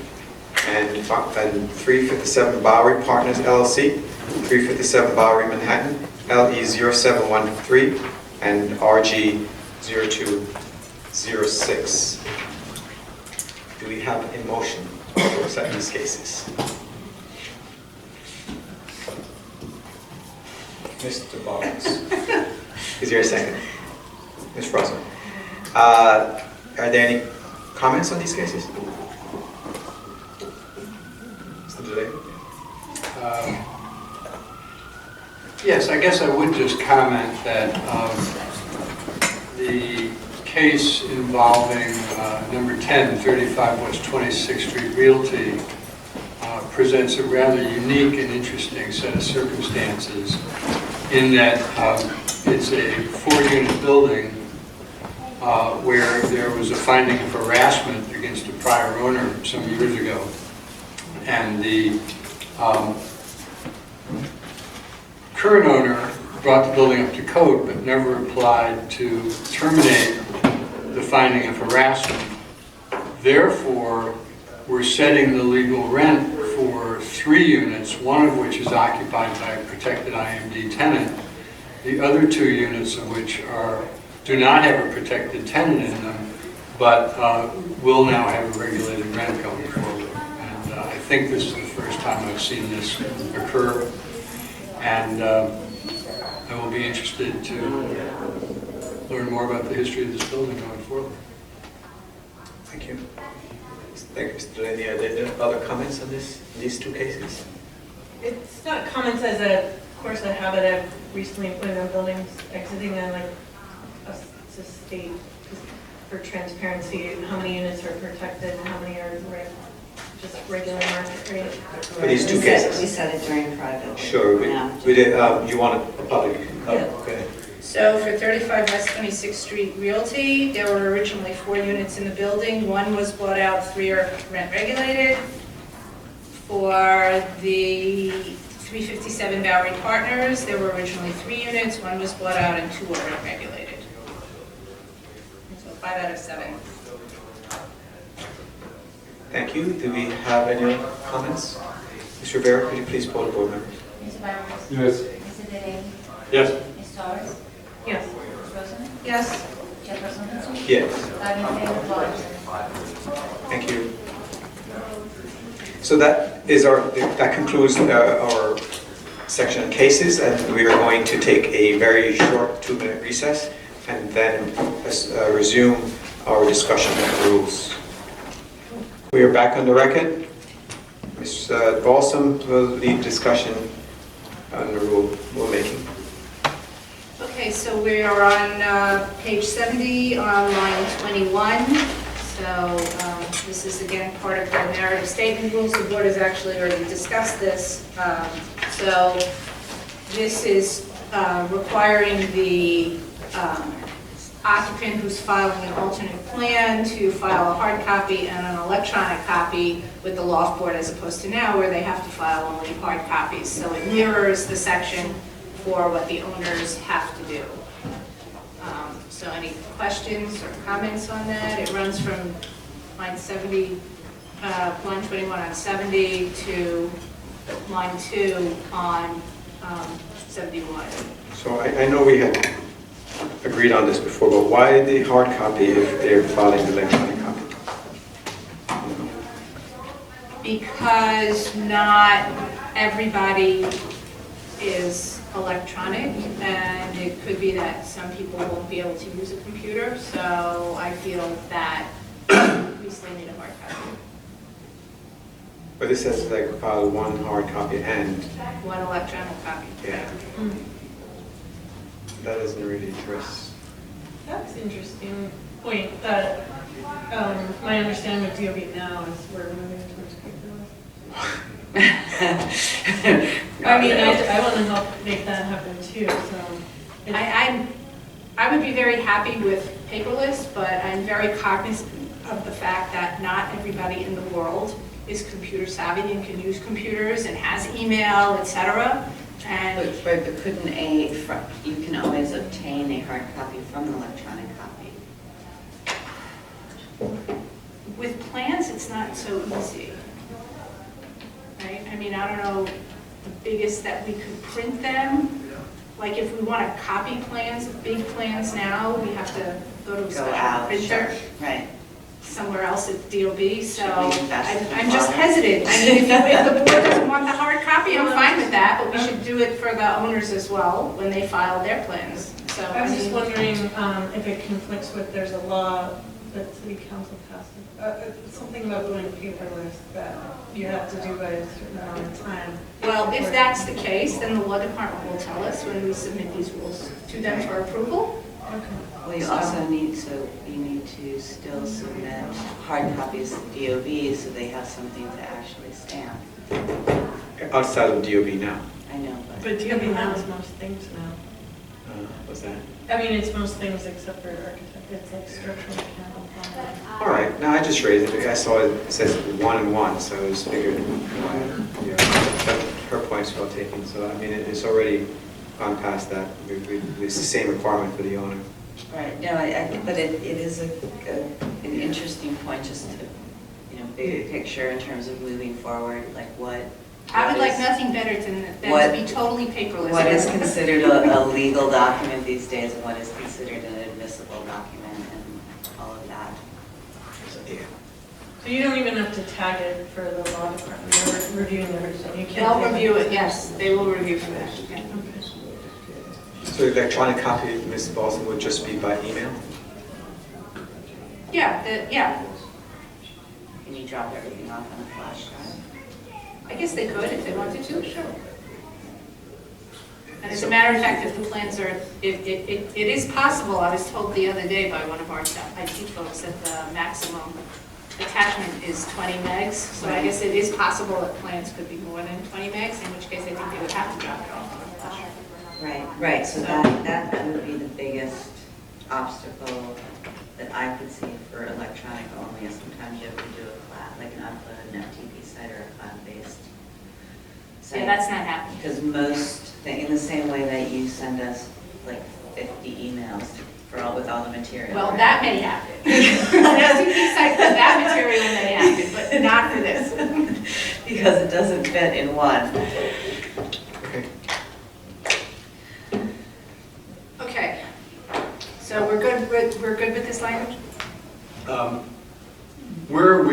And 357 Bowery Partners LLC, 357 Bowery Manhattan, LE0713 and RG0206. Do we have a motion to accept these cases? Mr. Barnes. Is there a second? Ms. Frostman. Are there any comments on these cases? Mr. Delaney? Yes, I guess I would just comment that the case involving number 10, 35 West 26th Street Realty presents a rather unique and interesting set of circumstances in that it's a 4-unit building where there was a finding of harassment against a prior owner some years ago. And the current owner brought the building up to code but never applied to terminate the finding of harassment. Therefore, we're setting the legal rent for 3 units, one of which is occupied by a protected IMD tenant, the other 2 units of which do not have a protected tenant in them, but will now have a regulated rent going forward. And I think this is the first time I've seen this occur. And I will be interested to learn more about the history of this building going forward. Thank you. Thank you, Mr. Delaney. Are there other comments on these two cases? It's not comments as a course of habit. I've recently put in buildings exiting and like to state for transparency how many units are protected and how many are just regular market rate. For these two cases? We said it during private. Sure. We did. You want a public? Yeah. Okay. So for 35 West 26th Street Realty, there were originally 4 units in the building. 1 was bought out, 3 are rent regulated. For the 357 Bowery Partners, there were originally 3 units. 1 was bought out and 2 were rent regulated. So 5 out of 7. Thank you. Do we have any other comments? Mr. Rivera, could you please poll the board members? Mr. Barros. Yes. Mr. Delaney. Yes. Ms. Torres. Yes. Ms. Rosen. Yes. Chairperson Hudson. Yes. 5 in favor, 4 absent. Thank you. So that concludes our section on cases, and we are going to take a very short 2-minute recess and then resume our discussion of the rules. We are back on the record. Ms. Balsam will lead discussion on the rulemaking. Okay, so we are on page 70 on line 21. So this is again part of the narrative statement rules. The board has actually already discussed this. So this is requiring the occupant who's filing an alternate plan to file a hard copy and an electronic copy with the loft board, as opposed to now where they have to file only hard copies. So it mirrors the section for what the owners have to do. So any questions or comments on that? It runs from line 70, line 21 on 70 to line 2 on 71. So I know we had agreed on this before, but why the hard copy if they're filing the electronic copy? Because not everybody is electronic, and it could be that some people won't be able to use a computer, so I feel that we still need a hard copy. But this says like file 1 hard copy and, 1 electronic copy. yeah, that doesn't really address. That's an interesting point. That my understanding of DOB now is we're moving towards paperless. I mean, I want to help make that happen too. So I would be very happy with paperless, but I'm very cognizant of the fact that not everybody in the world is computer savvy and can use computers and has email, etc. And But couldn't you can always obtain a hard copy from an electronic copy. with plans, it's not so easy. Right? I mean, I don't know the biggest that we could print them. Like if we want to copy plans, big plans now, we have to go to a special printer Right. somewhere else at DOB. So Should we invest in I'm just one? hesitant. I mean, if the board doesn't want the hard copy, I'm fine with that, but we should do it for the owners as well when they file their plans. So I was just wondering if it conflicts with, there's a law that city council passed, something about going paperless that you have to do by a certain amount of time. Well, if that's the case, then the law department will tell us when we submit these rules to them for approval. Okay. Well, you also need to still submit hard copies to DOB so they have something to actually stamp. Outside of DOB now. I know, But DOB now is most things now. What's that? I mean, it's most things except for architect. It's like structural mechanical. All right, no, I just raised it. I saw it says 1 and 1, so I just figured, her point's well taken. So, I mean, it's already gone past that. It's the same requirement for the owner. Right, no, but it is an interesting point, just to, big picture in terms of moving forward, like what. I would like nothing better than to be totally paperless. What is considered a legal document these days and what is considered an admissible document and all of that. So you don't even have to tag it for the law department, they're reviewing everything, you can't. They'll review it, yes, they will review for that. Yeah. So the electronic copy, Ms. Boston, would just be by email? Yeah. Can you drop everything off on a flash drive? I guess they could if they wanted to, sure. And as a matter of fact, if the plans are, it is possible, I was told the other day by one of our IT folks that the maximum attachment is 20 megs. So I guess it is possible that plans could be more than 20 megs, in which case I think they would have to drop it off on the flash drive. Right, so that would be the biggest obstacle that I could see for electronic only, is sometimes you have to do a cloud, like an upload, an FTP site or a cloud-based site. Yeah, that's not happening. Because in the same way that you send us like 50 emails with all the material. Well, right? that may happen. That material may happen, but not for this. Because it doesn't fit in one. Okay. Okay, so we're good with this language? Where are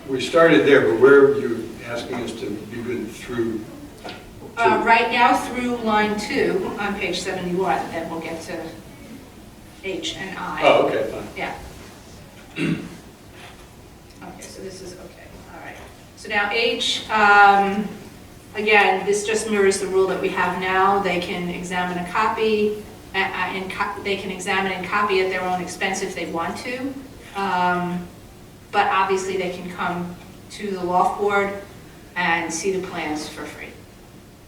we started there, but where are you asking us to be good through? Right now through line 2 on page 71, then we'll get to H and I. Oh, okay, fine. Yeah. Okay, so this is okay, all right. So now H, again, this just mirrors the rule that we have now. They can examine a copy, they can examine and copy at their own expense if they want to. But obviously they can come to the Loft Board and see the plans for free.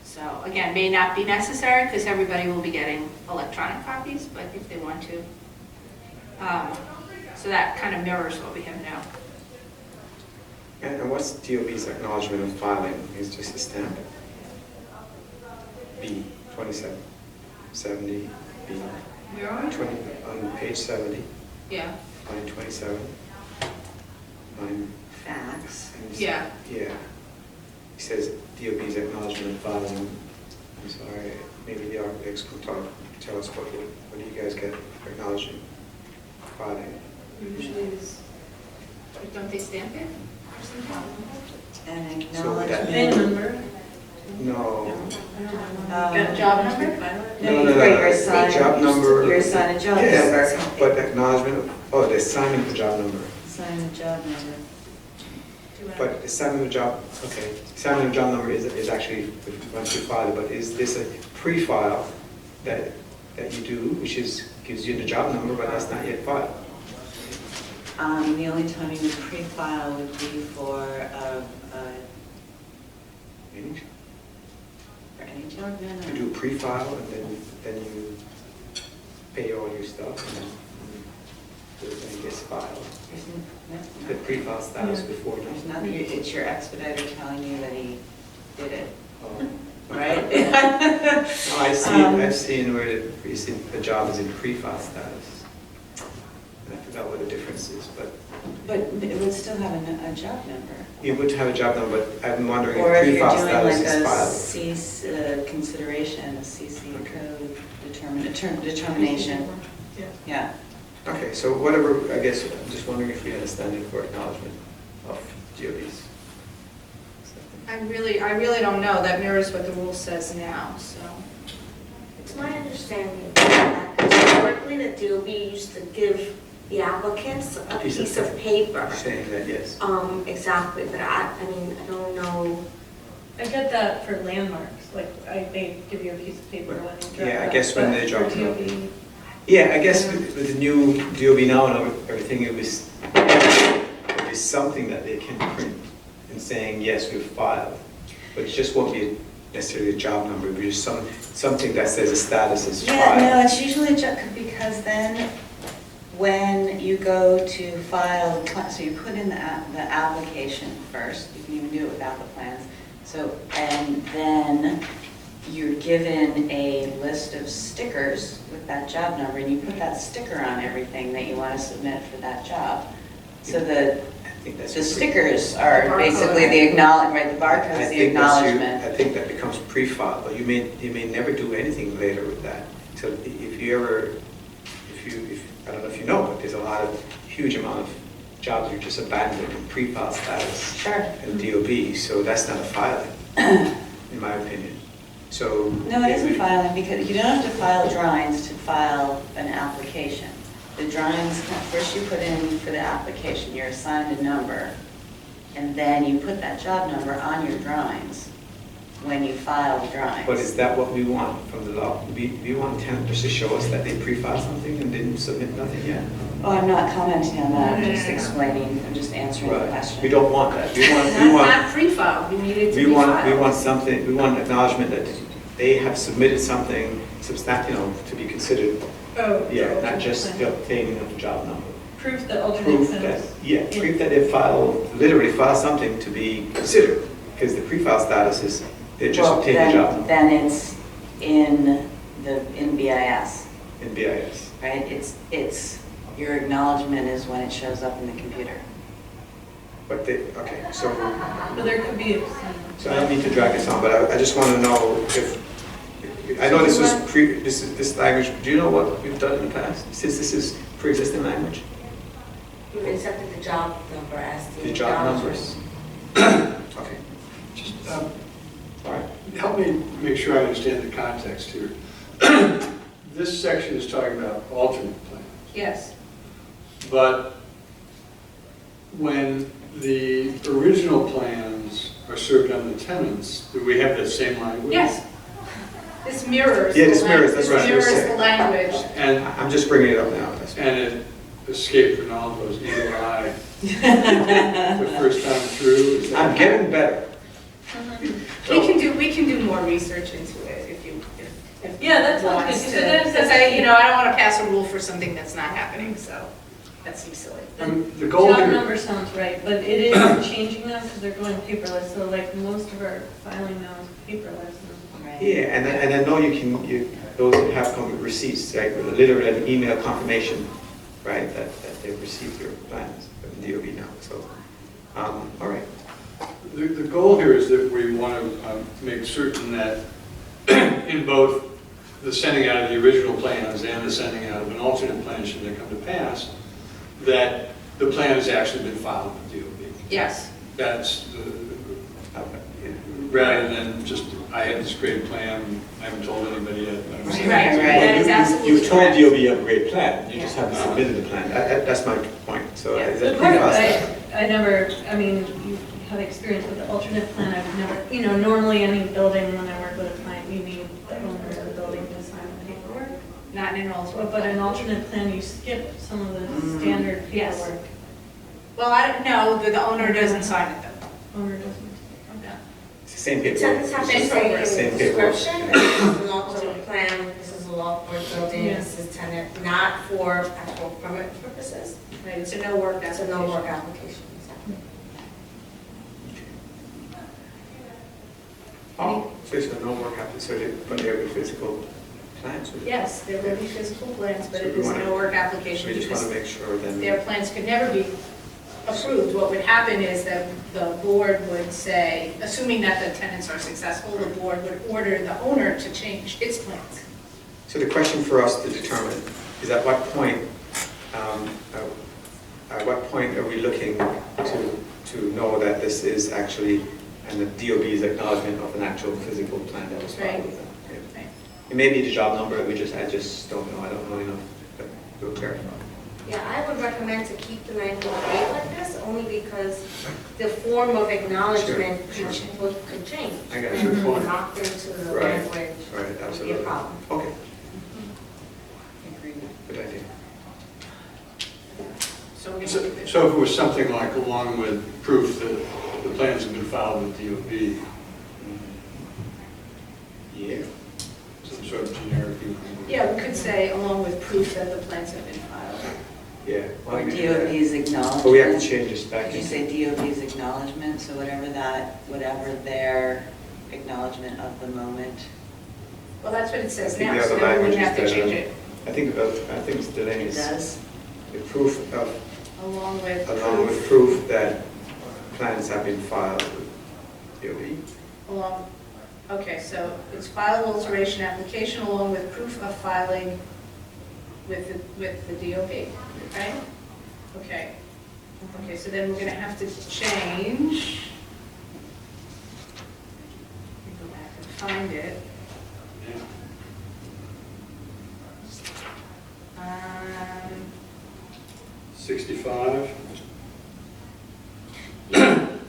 So again, may not be necessary because everybody will be getting electronic copies, but if they want to. So that kind of mirrors what we have now. And what's DOB's acknowledgement of filing? It's just a stamp. B, 2770, B. Where are we? 20, on page 70, Yeah. line 27. Line, Fax. Yeah. yeah. He says DOB's acknowledgement of filing. I'm sorry, maybe the architects could tell us what do you guys get for acknowledging filing? Usually is, don't they stamp it? Or something? And So would that VIN acknowledgement. number? No. Got a job number? No, you write your assign. Job number. Your assign a job number. Yeah, but acknowledgement of, oh, the assignment of the job number. Assign a job number. But assignment of job, okay, assignment of job number is actually once you file it, but is this a pre-file that you do, which gives you the job number, but that's not yet filed? The only time you would pre-file would be for any job. You do pre-file and then you pay all your stuff and then it gets filed. The pre-file status before. There's nothing, it's your expediter telling you that he did it, Oh. right? No, I've seen where the job is in pre-file status. And I forgot what the difference is, but But it would still have a job number. you would have a job number, but I'm wondering Or if if you're pre-file doing status like is a filed. CC consideration, a CC code determination. Yeah. Okay, so whatever, I guess, I'm just wondering if we had a standing for acknowledgement of GOBs. I really don't know. That mirrors what the rule says now, so. It's my understanding that historically the DOB used to give the applicants a piece of paper. Saying that, yes. Exactly, but I mean, I don't know. I get that for landmarks, like they give you a piece of paper when you drive. Yeah, I up, guess when but they drop for them off. DOB, Yeah, I guess with the new DOB now and everything, it was something that they can print and saying, yes, we've filed. But it just won't be necessarily a job number, but just something that says the status is filed. Yeah, no, it's usually because then when you go to file, so you put in the application first, you can even do it without the plans. So, and then you're given a list of stickers with that job number, and you put that sticker on everything that you want to submit for that job. So the stickers are basically the acknowledgement, right, the barcode is the acknowledgement. I think that becomes pre-filed, but you may never do anything later with that. So if I don't know if you know, but there's a huge amount of jobs are just abandoned in pre-file status Sure. in DOB, so that's not a filing, in my opinion. So. No, it isn't filing, because you don't have to file drawings to file an application. The drawings, first you put in for the application, you're assigned a number, and then you put that job number on your drawings when you file the drawings. But is that what we want from the law? We want tenants to show us that they pre-filed something and didn't submit nothing yet? Oh, I'm not commenting on that, I'm just No. explaining, I'm just answering the Right. question. We don't want that. We Not want, pre-filed, we need it to we be want, filed. we want something, we want acknowledgement that they have submitted something substantial, to be considered, Oh. yeah, not just the obtaining of the job number. Proof that alternate Proof that, plans. yeah, proof that they literally filed something to be considered, because the pre-file status is, they just obtained the job number Then it's in BIS, in BIS. right? It's, your acknowledgement is when it shows up in the computer. But they, okay, so, But there could be, so I don't mean to drag this on, but I just want to know if, I know this was this language, do you know what we've done in the past? Since this is pre-existing language? You've accepted the job number as The job numbers? Okay, Just, all right. help me make sure I understand the context here. This section is talking about alternate plans, Yes, but when the original plans are served on the tenants, do we have that same language? yes. This mirrors. Yeah, the this mirrors, that's this what I was mirrors saying. the language. And, I'm just bringing it up now. That's- and it escaped Ronaldo's eagle eye the first time through. Is that- I'm getting better. We can do more research into it if Yeah, that sounds wants good. to. So that's- Because I don't want to pass a rule for something that's not happening, so that seems silly. The goal job here, number sounds right, but it is changing now because they're going paperless, so like most of our filing now is paperless. Yeah, and I know those that have come with receipts, right, with literally an email confirmation, right, that they've received your plans from DOB now, so, all right. the goal here is that we want to make certain that in both the sending out of the original plans and the sending out of an alternate plan should they come to pass, that the plan has actually been filed with DOB. Yes. That's rather than just, I have this great plan, I haven't told anybody yet. but I'm Right, saying- right. That is absolutely You've told correct. DOB you have a great plan, you just haven't submitted the plan. That's my point, so. Yeah. is that The part of pre-process? I mean, you have experience with the alternate plan, I've never, normally any building, when I work with a client, you need the owner of the building to sign the paperwork. Not in an alternate. But an alternate plan, you skip some of the standard Yes. paperwork. Well, I don't know, the owner doesn't sign it though. Owner doesn't. It's the same paperwork. Tenants have to Same say in paperwork. the Same paperwork. description, this is an alternate plan, this is a loft board building, Yeah. this is tenant, not for actual permit purposes. Right, it's a no work That's a application. no work application, exactly. Oh, so it's no more happen, so but there are physical plans? Yes, there will be physical plans, but So it we is a wanna- no work We application just want because to make sure then. their plans could never be approved. What would happen is that the board would say, assuming that the tenants are successful, the board would order the owner to change its plans. So the question for us to determine is at what point are we looking to know that this is actually, and the DOB's acknowledgement of an actual physical plan that was filed with them? Yeah. Right. It may be the job number, I just don't know, I don't know enough, but we'll clarify. Yeah, I would recommend to keep the 948 like this, only because the form of acknowledgement Sure, could change. I got you. And locked into the Right, language right, would be a absolutely. problem. Okay, good idea. So we're going to do this. So if it was something like along with proof that the plans have been filed with DOB, Yeah. some sort of generic. Yeah, we could say along with proof that the plans have been filed. Yeah. why Or don't we do that? DOB's acknowledgement. But we have to change this back. Did you say DOB's acknowledgement, so whatever their acknowledgement of the moment? Well, that's what it says I think now, the so other then we language wouldn't have to is change better. it. I think it's the name It is does? the proof of, Along with along with proof that plans have been filed with DOB. Along, okay, so it's file alteration application along with proof of filing with the DOB, right? Okay. Okay, so then we're gonna have to change. Let me go back and find it. Um, 65.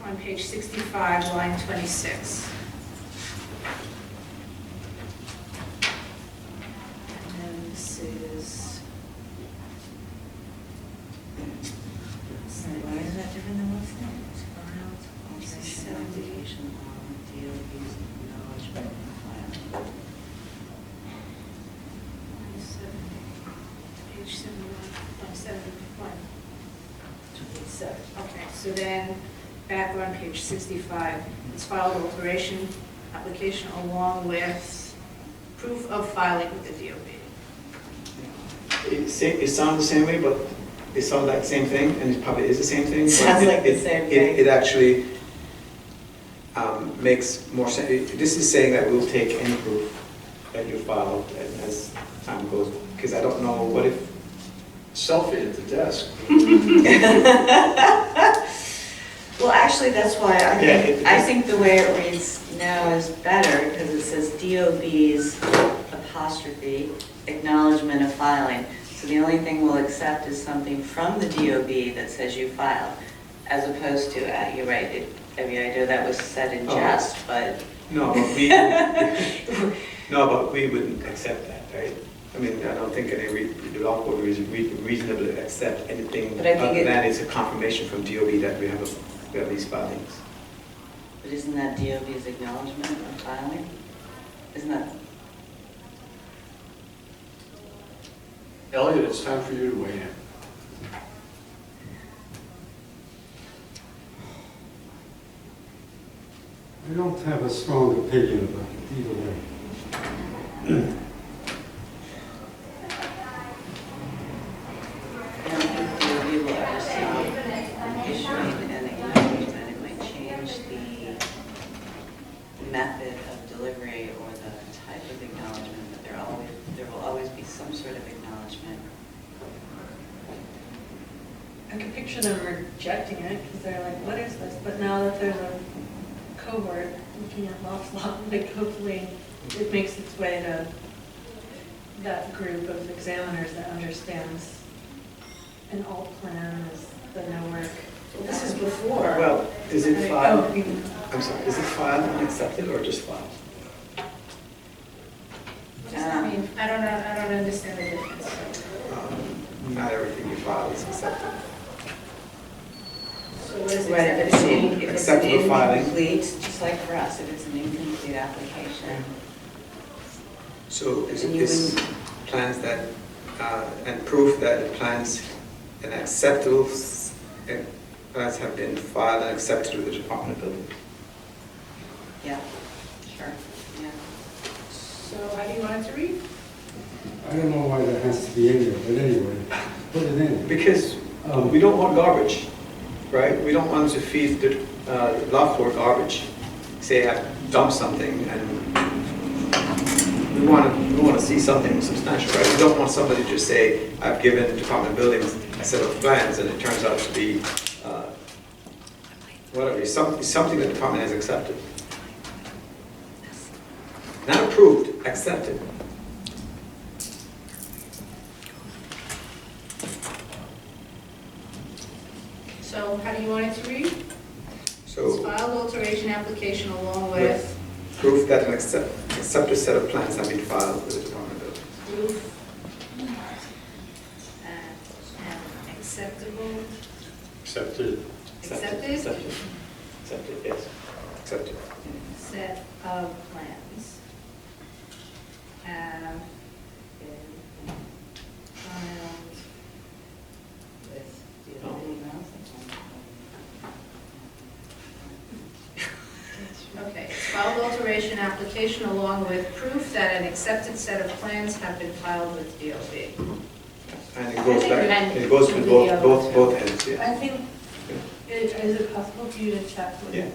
On page 65, line 26. And then this is. Why is that different than what's there? Operation Application on DOB's acknowledgement plan. Page 71, 71. Okay, so then, back on page 65, it's filed alteration application along with proof of filing with the DOB. It sounds the same way, but it sounds like the same thing, and it probably is the same thing. but Sounds like the same thing. It actually makes more sense. This is saying that we'll take any proof that you filed as time goes, because I don't know, what if, Selfie at the desk. Well, actually, that's why Yeah, I think the way it reads now is better, because it says DOB's apostrophe acknowledgement of filing. So the only thing we'll accept is something from the DOB that says you filed, as opposed to, you're right, I mean, I know that was said in Oh. jest, but. no, but we wouldn't accept that, right? I mean, I don't think the law board would reasonably accept anything But I think other than it's a confirmation from DOB that we have these filings. But isn't that DOB's acknowledgement of filing? Isn't that? Elliot, it's time for you to weigh in. I don't have a strong opinion about it either way. I don't think DOB will ever see issuing an acknowledgement. It might change the method of delivery or the type of acknowledgement, but there will always be some sort of acknowledgement. I can picture them rejecting it because they're like, what is this? But now that there's a cohort looking at Loft, like hopefully it makes its way to that group of examiners that understands an alt plan is the no work. Well, this is before. Well, is it Oh, filed, you mean- I'm sorry, is it filed and accepted or just filed? What does that mean? I don't understand the difference. Not everything you file is accepted. So what is Right, if it's acceptable? if it's Acceptable filing. incomplete, just like for us, if it's an incomplete application. So But then you is plans that, and proof that the plans and acceptable plans have been filed and accepted with the Department of Building. Yeah, sure, yeah. So how do you want it to read? I don't know why that has to be in there, but anyway, put it in. Because we don't want garbage, right? We don't want to feed the Loft board garbage. Say I dump something and we want to see something substantial, right? We don't want somebody to just say, I've given the Department of Buildings a set of plans and it turns out to be whatever, something the department has accepted. Not approved, accepted. So how do you want it to read? It's So filed alteration application along with proof that an accepted set of plans have been filed with the Department of Buildings. proof and acceptable, Accepted. accepted Accepted, yes. Accepted. set of plans have been filed with DOB. Okay, it's filed alteration application along with proof that an accepted set of plans have been filed with DOB. And it goes back, And it goes with both ends, yeah. I think, is it possible for you to check with? Yeah.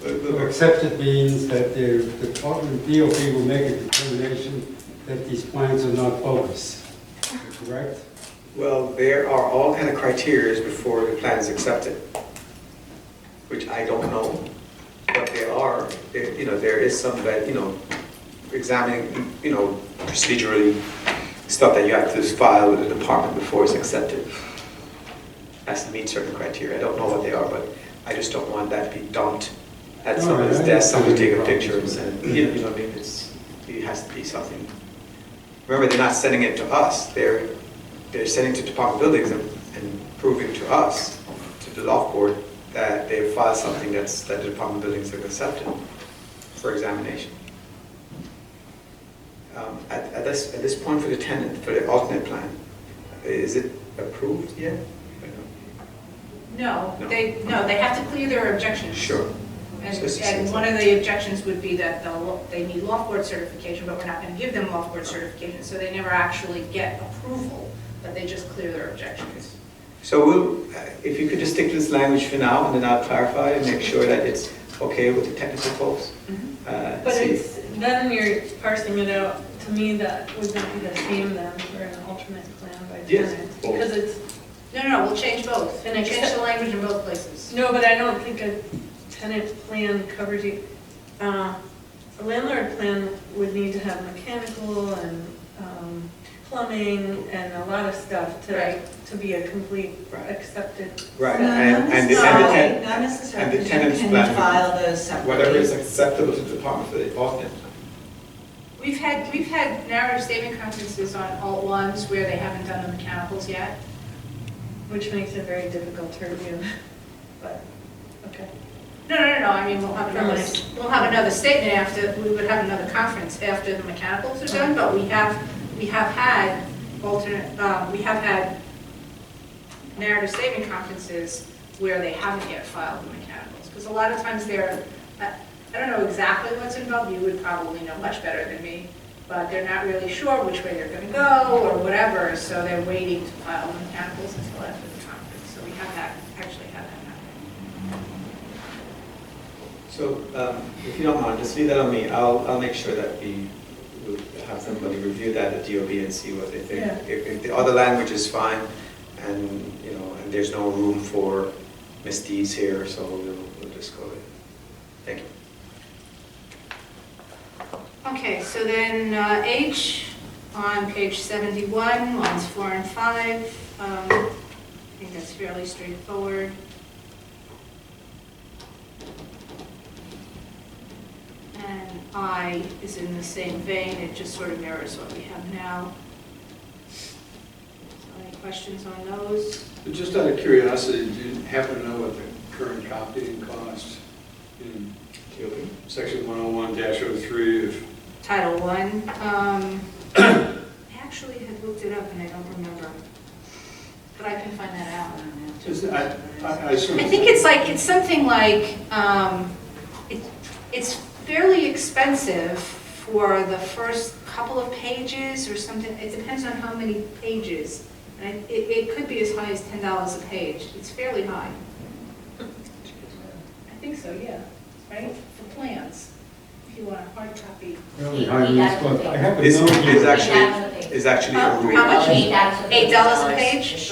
DOB? Accepted means that the Department, DOB will make a determination that these plans are not bogus, correct? Well, there are all kind of criteria before the plan is accepted, which I don't know, but there is some that, examining, procedurally, stuff that you have to file with the department before it's accepted. Has to meet certain criteria. I don't know what they are, but I just don't want that to be dumped at somebody's desk, somebody taking pictures, and, you know what I mean? It has to be something. Remember, they're not sending it to us. They're sending it to Department of Buildings and proving to us, to the Loft Board, that they've filed something that the Department of Buildings have accepted for examination. At this point for the tenant, for the alternate plan, is it approved yet? No, No. they have to clear their objections. Sure. And one of the objections would be that they need Loft Board certification, but we're not going to give them Loft Board certification, so they never actually get approval, but they just clear their objections. So if you could just stick to this language for now, and then I'll clarify and make sure that it's okay with the technical folks. But it's, then you're parsing it out, to me, that would not be the same then for an alternate plan by Yes. tenant. Because it's, No, we'll change both. And We'll change accept- the language in both places. no, but I don't think a tenant plan covers you. A landlord plan would need to have mechanical and plumbing and a lot of stuff Right. to be a complete Right. accepted. Right, No, and the necessarily, tenant, not necessarily, and the because tenant's you plan, can file those separately. whatever is acceptable to the department for the alternate. We've had narrative statement conferences on alt ones where they haven't done the mechanicals yet. Which makes it very difficult to review, but, okay. No, I mean, we'll have another statement after, we would have another conference after the mechanicals are done, but we have had narrative statement conferences where they haven't yet filed the mechanicals. Because a lot of times I don't know exactly what's involved, you would probably know much better than me, but they're not really sure which way they're gonna go or whatever, so they're waiting to file the mechanicals until after the conference. So we actually have that happening. So if you don't mind, just leave that on me. I'll make sure that we will have somebody review that at DOB and see what they think. Yeah. If the other language is fine, and and there's no room for misdeeds here, so we'll just go with it. Thank you. Okay, so then H on page 71, lines 4 and 5. I think that's fairly straightforward. And I is in the same vein, it just sort of mirrors what we have now. So any questions on those? Just out of curiosity, do you happen to know what the current copying cost in section 101-03 of Title I. I actually had looked it up and I don't remember, but I can find that out. I assume I think it's something like, it's fairly expensive for the first couple of pages or something. It depends on how many pages. And it could be as high as $10 a page. It's fairly high. I think so, yeah, right? For plans, if you want a hard copy. Really high risk, but I have a Is note. is actually a How rule. much? $8 $8 a page? If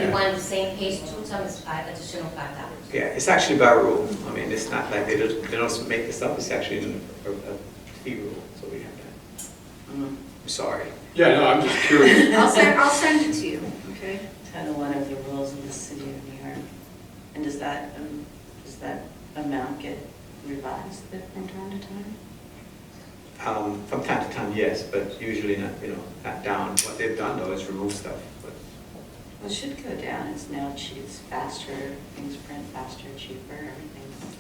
you want the same page, some is additional $5. Yeah, it's actually by rule. I mean, it's not like they don't make this up. It's actually a fee rule, so we have that. I'm sorry. Yeah, no, I'm just curious. I'll send it to you, okay? Title I of the rules of the city of New York. And does that amount get revised from time to time? From time to time, yes, but usually not down. What they've done though is remove stuff. But Well, it should go down. It's now cheap, it's faster, things print faster, cheaper, everything's.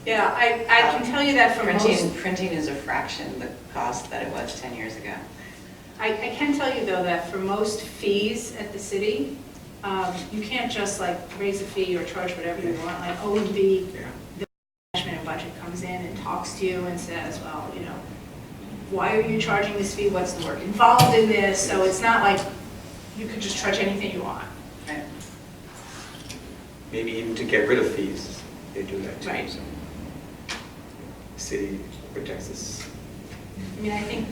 Yeah, I can tell you that from most. Printing is a fraction the cost that it was 10 years ago. I can tell you though that for most fees at the city, you can't just like raise a fee or charge whatever you want. Like OMB, yeah. the management and budget comes in and talks to you and says, well, why are you charging this fee? What's the work involved in this? So it's not like you could just charge anything you want. Right. Maybe even to get rid of fees, they do that too. Right. So the city protects us. I mean, I think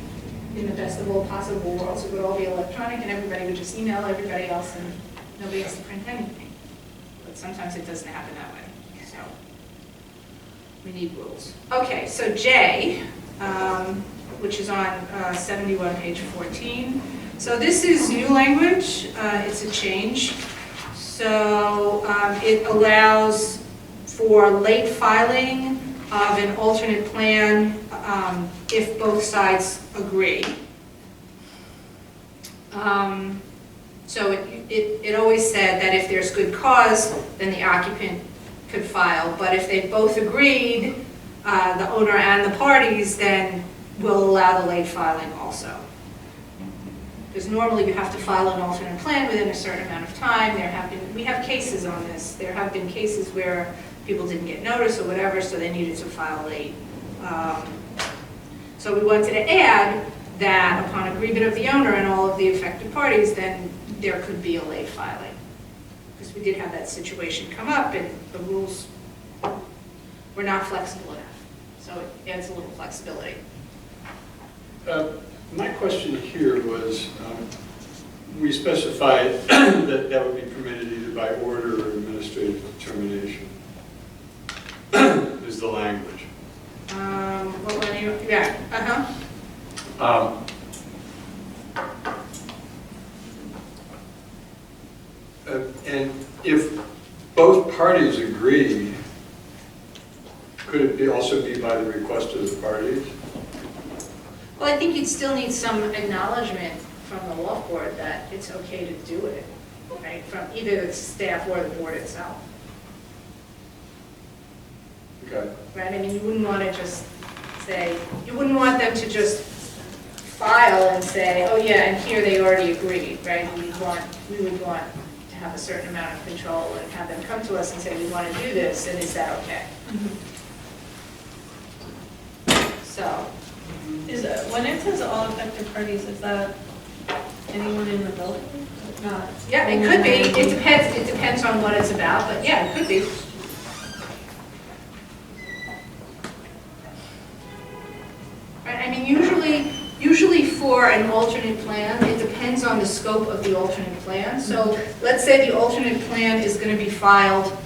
in the best of all possible worlds, it would all be electronic and everybody would just email everybody else and nobody has to print anything. But sometimes it doesn't happen that way, so we need rules. Okay, so J, which is on 71, page 14. So this is new language, it's a change. So it allows for late filing of an alternate plan if both sides agree. So it always said that if there's good cause, then the occupant could file. But if they both agreed, the owner and the parties, then we'll allow the late filing also. Because normally you have to file an alternate plan within a certain amount of time. We have cases on this. There have been cases where people didn't get notice or whatever, so they needed to file late. So we wanted to add that upon agreement of the owner and all of the affected parties, then there could be a late filing. Because we did have that situation come up and the rules were not flexible enough. So it adds a little flexibility. My question here was, we specified that that would be permitted either by order or administrative determination, is the language. What were you, yeah, And if both parties agree, could it also be by the request of the parties? Well, I think you'd still need some acknowledgement from the law board that it's okay to do it, right? From either the staff or the board itself. Okay. Right, I mean, you wouldn't want to just say, you wouldn't want them to just file and say, oh yeah, and here they already agreed, right? We would want to have a certain amount of control and have them come to us and say, we want to do this, and is that okay? So. When it says all affected parties, is that anyone in the building? Not. Yeah, it could be, it depends on what it's about, but yeah, it could be. Right, I mean, usually for an alternate plan, it depends on the scope of the alternate plan. So let's say the alternate plan is going to be filed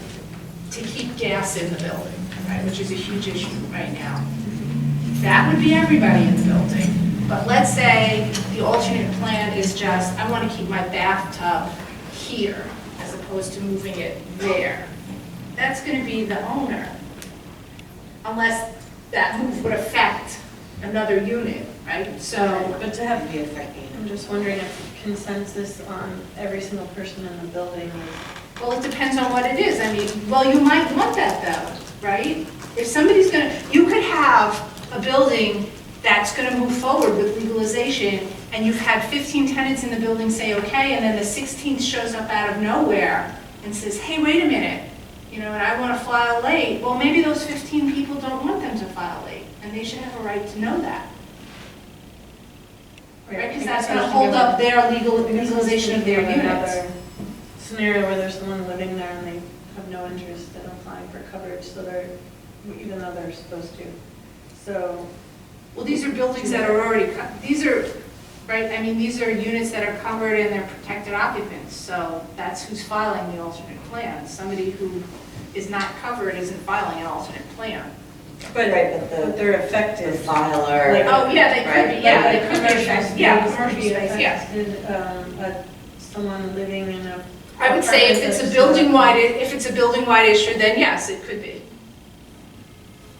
to keep gas in the building, right, which is a huge issue right now. That would be everybody in the building. But let's say the alternate plan is just, I want to keep my bathtub here as opposed to moving it there. That's going to be the owner, unless that move would affect another unit, right? So, but to have, I'm just wondering if consensus on every single person in the building is. well, it depends on what it is. I mean, well, you might want that though, right? If somebody's you could have a building that's going to move forward with legalization, and you've had 15 tenants in the building say okay, and then the 16th shows up out of nowhere and says, hey, wait a minute, and I want to file late. Well, maybe those 15 people don't want them to file late, and they should have a right to know that. Right? Because that's going to hold up their legalization of their units. Scenario where there's someone living there and they have no interest in applying for coverage, so even though they're supposed to. So, well, these are buildings that are already, these are, right, I mean, these are units that are covered and they're protected occupants, so that's who's filing the alternate plan. Somebody who is not covered isn't filing an alternate plan. But they're affected. The filer. Like, oh, yeah, they could be, yeah, like they could be affected. Yeah, commercial space, yeah. Affected, someone living in a. I would say if it's a building-wide issue, then yes, it could be.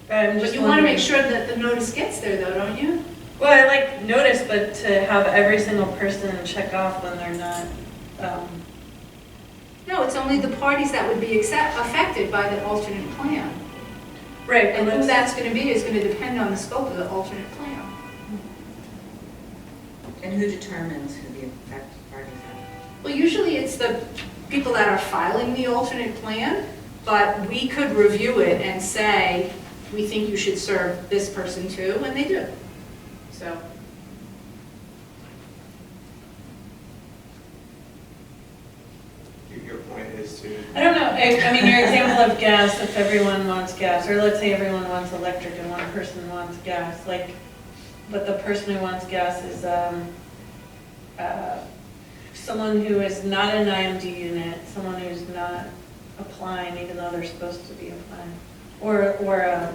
But you want to make sure that the notice gets there, though, don't you? Well, I like notice, but to have every single person check off when they're not. No, it's only the parties that would be affected by the alternate plan. Right. And who that's going to be is going to depend on the scope of the alternate plan. And who determines who the affected parties are? Well, usually it's the people that are filing the alternate plan, but we could review it and say, we think you should serve this person too, and they do. So. Your point is to... I don't know, I mean, your example of gas, if everyone wants gas, or let's say everyone wants electric and one person wants gas, like, but the person who wants gas is someone who is not an IMD unit, someone who's not applying even though they're supposed to be applying, or a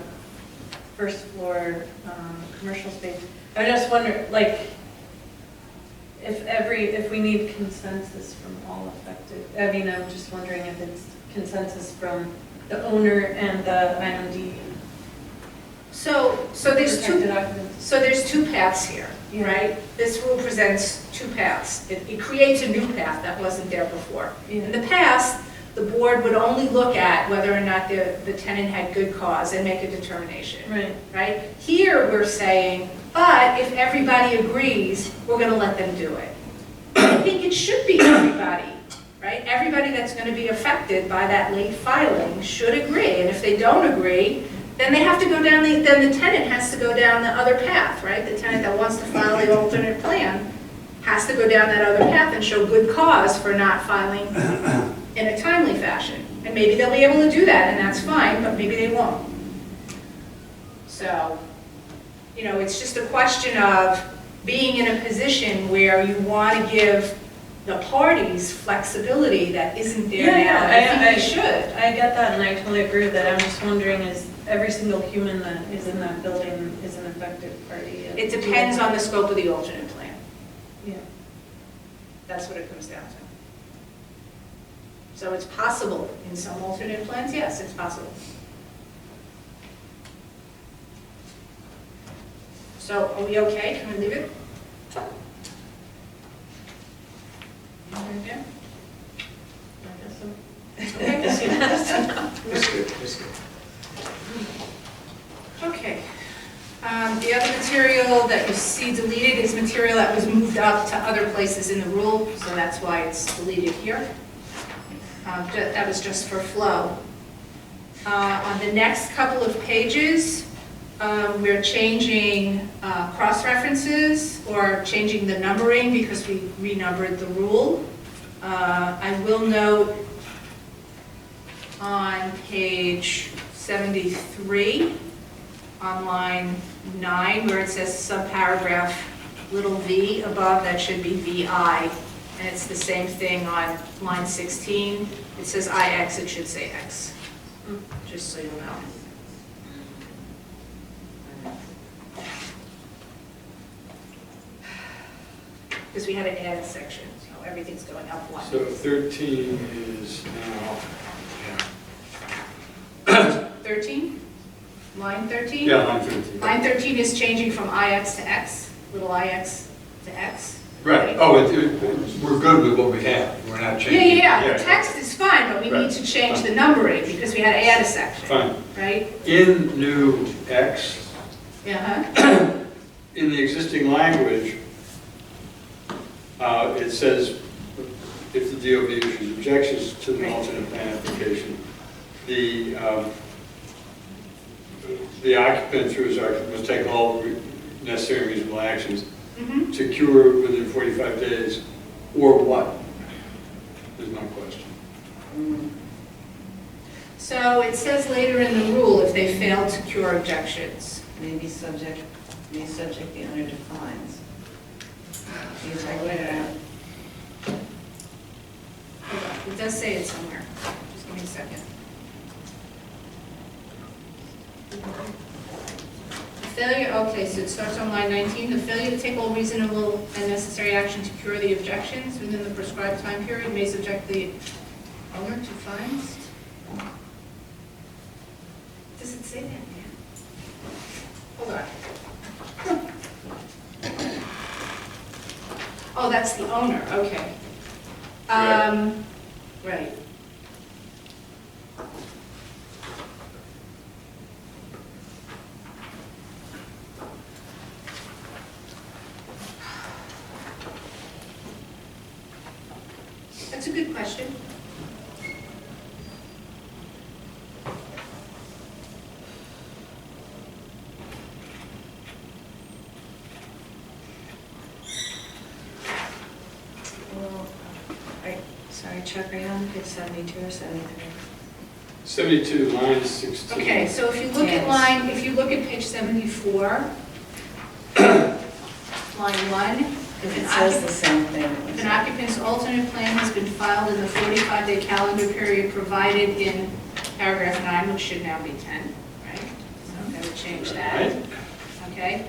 first floor commercial space. I just wonder, like, if we need consensus from all affected. I mean, I'm just wondering if it's consensus from the owner and the IMD. So there's protected occupants. So there's two paths here, Yeah. right? This rule presents two paths. It creates a new path that wasn't there before. Yeah. In the past, the board would only look at whether or not the tenant had good cause and make a determination, Right. right? Here, we're saying, but if everybody agrees, we're gonna let them do it. I think it should be everybody, right? Everybody that's gonna be affected by that late filing should agree, and if they don't agree, then they have to go down then the tenant has to go down the other path, right? The tenant that wants to file the alternate plan has to go down that other path and show good cause for not filing in a timely fashion. And maybe they'll be able to do that, and that's fine, but maybe they won't. So, you know, it's just a question of being in a position where you want to give the parties flexibility that isn't there now. I think we should. I get that, and I totally agree with that. I'm just wondering, is every single human that is in that building is an affected party? It depends on the scope of the alternate plan. Yeah. That's what it comes down to. So it's possible in some alternate plans, yes, it's possible. So are we okay? Can we leave it? Right there? I guess so. That's good, that's good. Okay. The other material that you see deleted is material that was moved up to other places in the rule, so that's why it's deleted here. That was just for flow. On the next couple of pages, we're changing cross-references or changing the numbering because we renumbered the rule. I will note on page 73, on line 9, where it says subparagraph little v above, that should be vi. And it's the same thing on line 16. It says ix, it should say x, just so you know. Because we had to add a section, so everything's going up one. So 13 is now, 13? Line 13? yeah, line 13. Line 13 is changing from ix to x, little ix to x. Right, oh, we're good with what we have, we're not changing. Yeah, the text is fine, but we need to change the numbering because we had to add a section. Fine. Right? In new X, Uh-huh. in the existing language, it says if the DOB issues objections to the alternate plan application, the occupant through his occupant must take all necessary and reasonable actions to cure within 45 days, or what? There's no question. So it says later in the rule if they fail to cure objections. May subject the owner to fines. Hold on, it does say it somewhere. Just give me a second. Failure, okay, so it starts on line 19. The failure to take all reasonable and necessary action to cure the objections within the prescribed time period may subject the owner to fines. Does it say that again? Hold on. Oh, that's the owner, okay. Right. That's a good question. Sorry, Chuck, are you on page 72 or 73? 72, line 16. Okay, so if you look at Yes. if you look at page 74, line 1. If It an says the occupant- same thing. If an occupant's alternate plan has been filed in the 45-day calendar period provided in paragraph 9, which should now be 10, right? So I'm going to change that. Okay?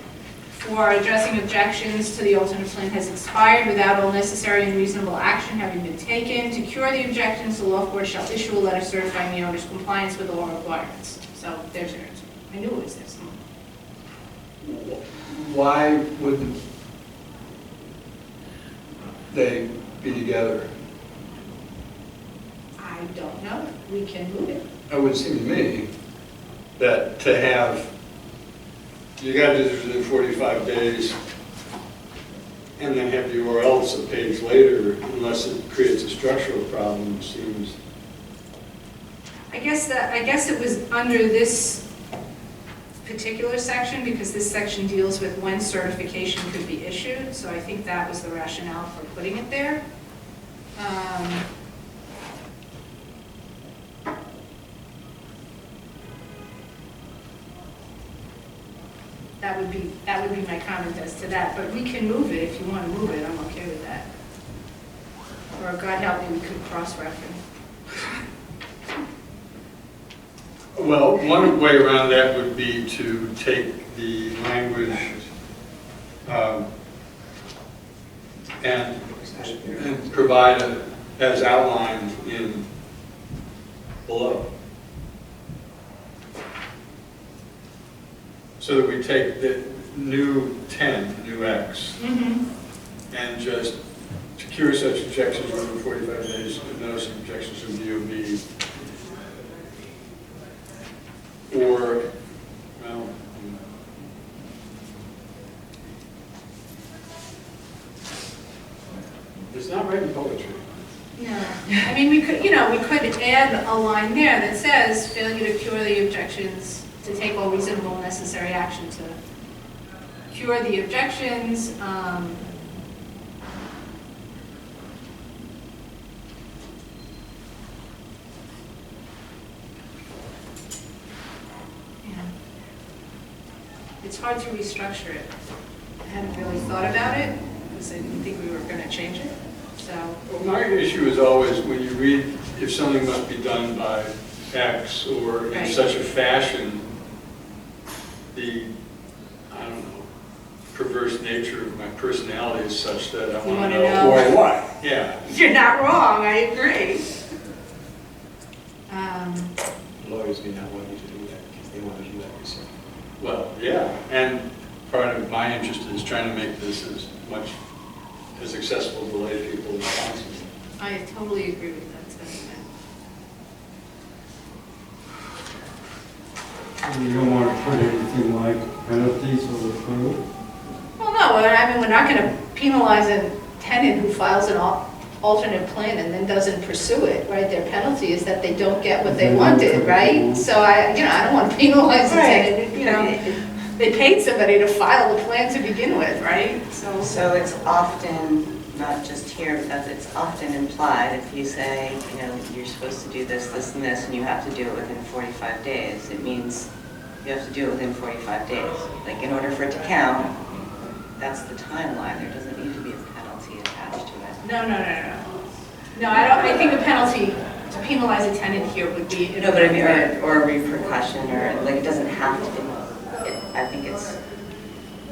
4, addressing objections to the alternate plan has expired without all necessary and reasonable action having been taken. To cure the objections, the Loft Board shall issue a letter certifying the owner's compliance with all requirements. So there's your answer. I knew it was this. Why wouldn't they be together? I don't know. We can move it. It would seem to me that to have, you got to do this within 45 days, and then have the or else a page later, unless it creates a structural problem, seems. I guess it was under this particular section because this section deals with when certification could be issued. So I think that was the rationale for putting it there. That would be my comment as to that. But we can move it if you want to move it. I'm okay with that. Or God help me, we could cross-reference. Well, one way around that would be to take the language and provide it as outlined in below. So that we take the new 10, new X, and just to cure such objections within 45 days, notice objections from DOB. Or, well, it's not writing poetry. No, I mean, we could add a line there that says failure to cure the objections, to take all reasonable and necessary action to cure the objections. It's hard to restructure it. I hadn't really thought about it because I didn't think we were going to change it. So, Well, my issue is always when you read if something must be done by X or in Right. such a fashion, the, I don't know, perverse nature of my personality is such that I You want to wanna know know. why what. Yeah. you're not wrong, I agree. Lawyers may not want you to do that because they want to do that yourself. Well, yeah, and part of my interest is trying to make this as accessible to lay people as possible. I totally agree with that sentiment. You don't want to put anything like penalties or approval? Well, no, I mean, we're not going to penalize a tenant who files an alternate plan and then doesn't pursue it, right? Their penalty is that they don't get what they wanted, right? So I don't want to penalize a tenant, they paid somebody to file the plan to begin with, right? So it's often, not just here, but it's often implied if you say, you're supposed to do this, this, and this, and you have to do it within 45 days, it means you have to do it within 45 days. Like, in order for it to count, that's the timeline. There doesn't need to be a penalty attached to it. No. No, I think a penalty to penalize a tenant here would be. No, but I mean, or a repercussion, or, like, it doesn't have to be. I think it's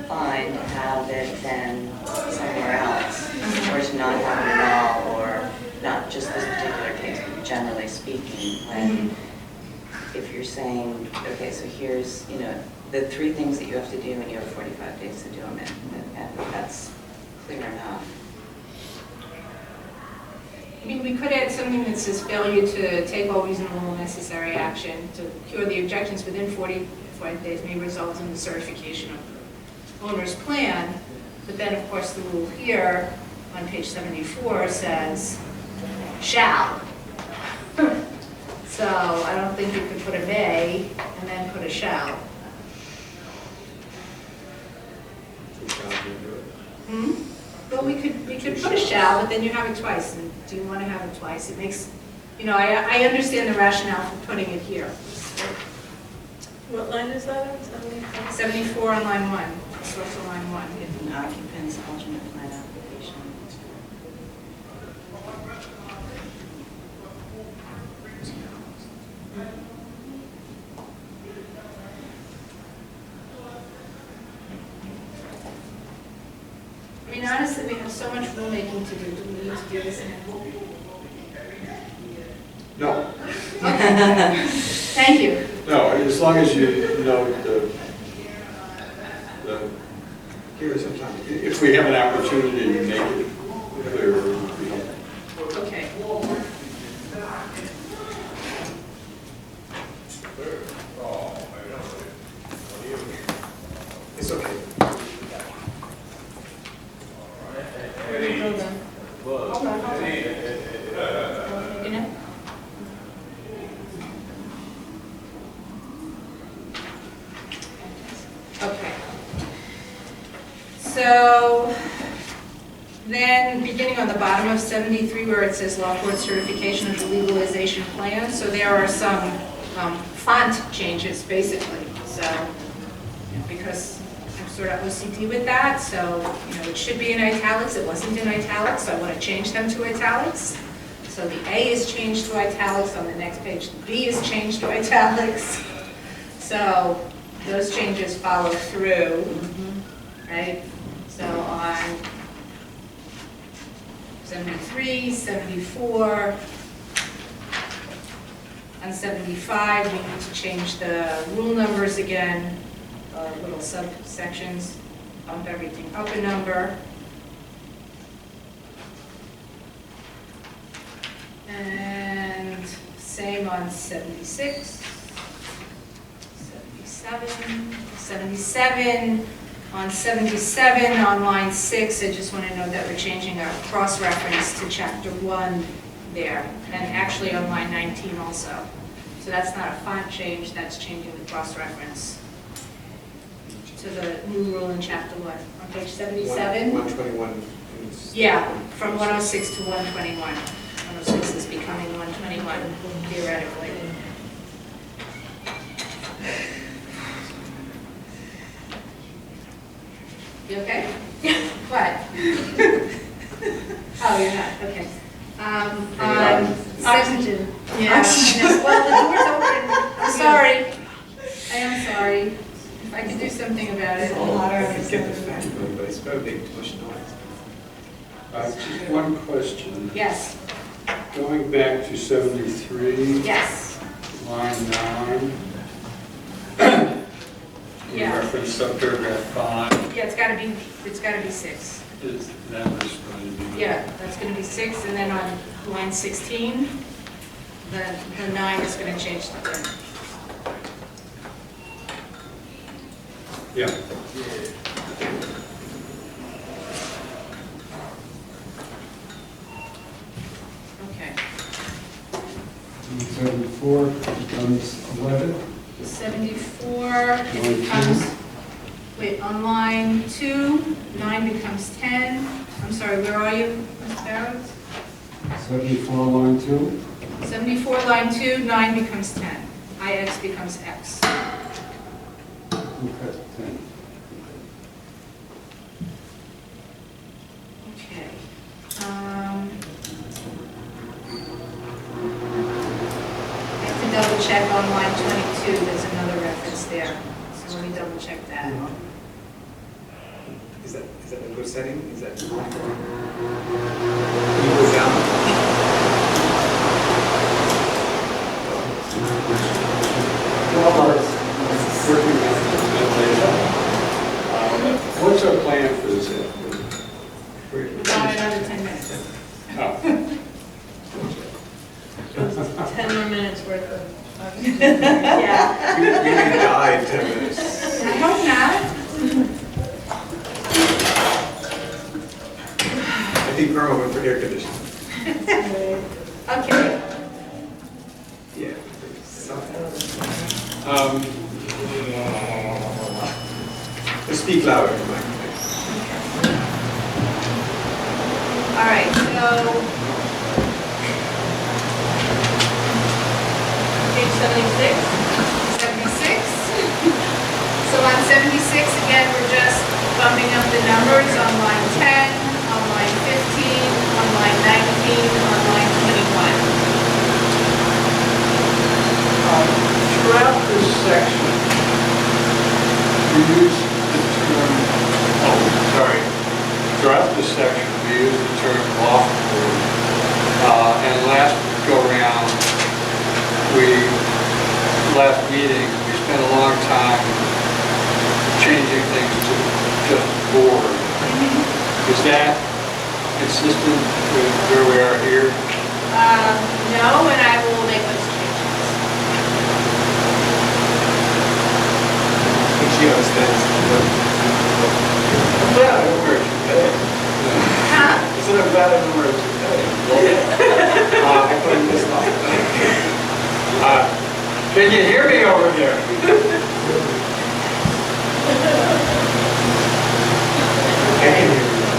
fine to have it then somewhere else, or to not have it at all, or not just this particular case, but generally speaking, when if you're saying, okay, so here's, the 3 things that you have to do and you have 45 days to do them, and that's clear enough. I mean, we could add something that says failure to take all reasonable and necessary action to cure the objections within 45 days may result in the certification of the owner's plan. But then, of course, the rule here on page 74 says shall. So I don't think you could put a may and then put a shall. Well, we could put a shall, but then you have it twice. And do you want to have it twice? It makes, I understand the rationale for putting it here. What line is that on? 74 on line 1. Source on line 1. occupant's alternate plan application. I mean, honestly, we have so much rulemaking to do. Do we need to do this in No, Thank you. no, as long as you know the, Here sometime. if we have an opportunity to make it clear, we don't. Okay. It's okay. You know? Okay. So then, beginning on the bottom of 73, where it says Law Board Certification of the Legalization Plan, so there are some font changes, basically. So, because I'm sort of OCD with that, so, it should be in italics. It wasn't in italics, so I want to change them to italics. So the A is changed to italics on the next page. The B is changed to italics. So those changes follow through, right? So on 73, 74, on 75, we need to change the rule numbers again, little subsections, bump everything up a number. And same on 76, 77, 77. On 77, on line 6, I just want to note that we're changing our cross-reference to chapter 1 there, and actually on line 19 also. So that's not a font change, that's changing the cross-reference to the new rule in chapter 1. On page 77? 121. Yeah, from 106 to 121. 106 is becoming 121, theoretically. You okay? What? Oh, you're not, okay. Oxygen. Yeah, I know. Well, the door's open. I'm sorry. I am sorry. If I could do something about it. I can get the fan going, but it's very big, too much noise. Just one question. Yes, Going back to 73, yes, line 9. We yeah. reference subparagraph 5. Yeah, it's gotta be 6. Is that was going to be? Yeah, that's gonna be 6, and then on line 16, the 9 is gonna change to 10. Yeah. Okay. 74 becomes 11. 74, it becomes, wait, on line 2, 9 becomes 10. I'm sorry, where are you, Ms. Barrows? 74 line 2. 74, line 2, 9 becomes 10. IX becomes X. Okay, 10. Okay. I have to double check on line 22, there's another reference there. So let me double check that. Is that a good setting? Is that? Can you go down? What's our plan for this? About another 10 minutes. Oh, 10 more minutes worth of oxygen. Yeah. We may die in 10 minutes. I hope not. I think Irma went for air conditioning. Okay. Yeah. Just speak louder, Mike. All right, so Page 76. 76. So on 76, again, we're just bumping up the numbers on line 10, on line 15, on line 19, on line 21. Throughout this section, we use the term, throughout this section, we use the term loft board. And last go-round, last meeting, we spent a long time changing things to just board. Is that consistent with where we are here? No, and I will make those changes. I think she understands. Yeah, where to pay. Huh? Isn't it better than where to pay? I couldn't miss Can you hear me over there?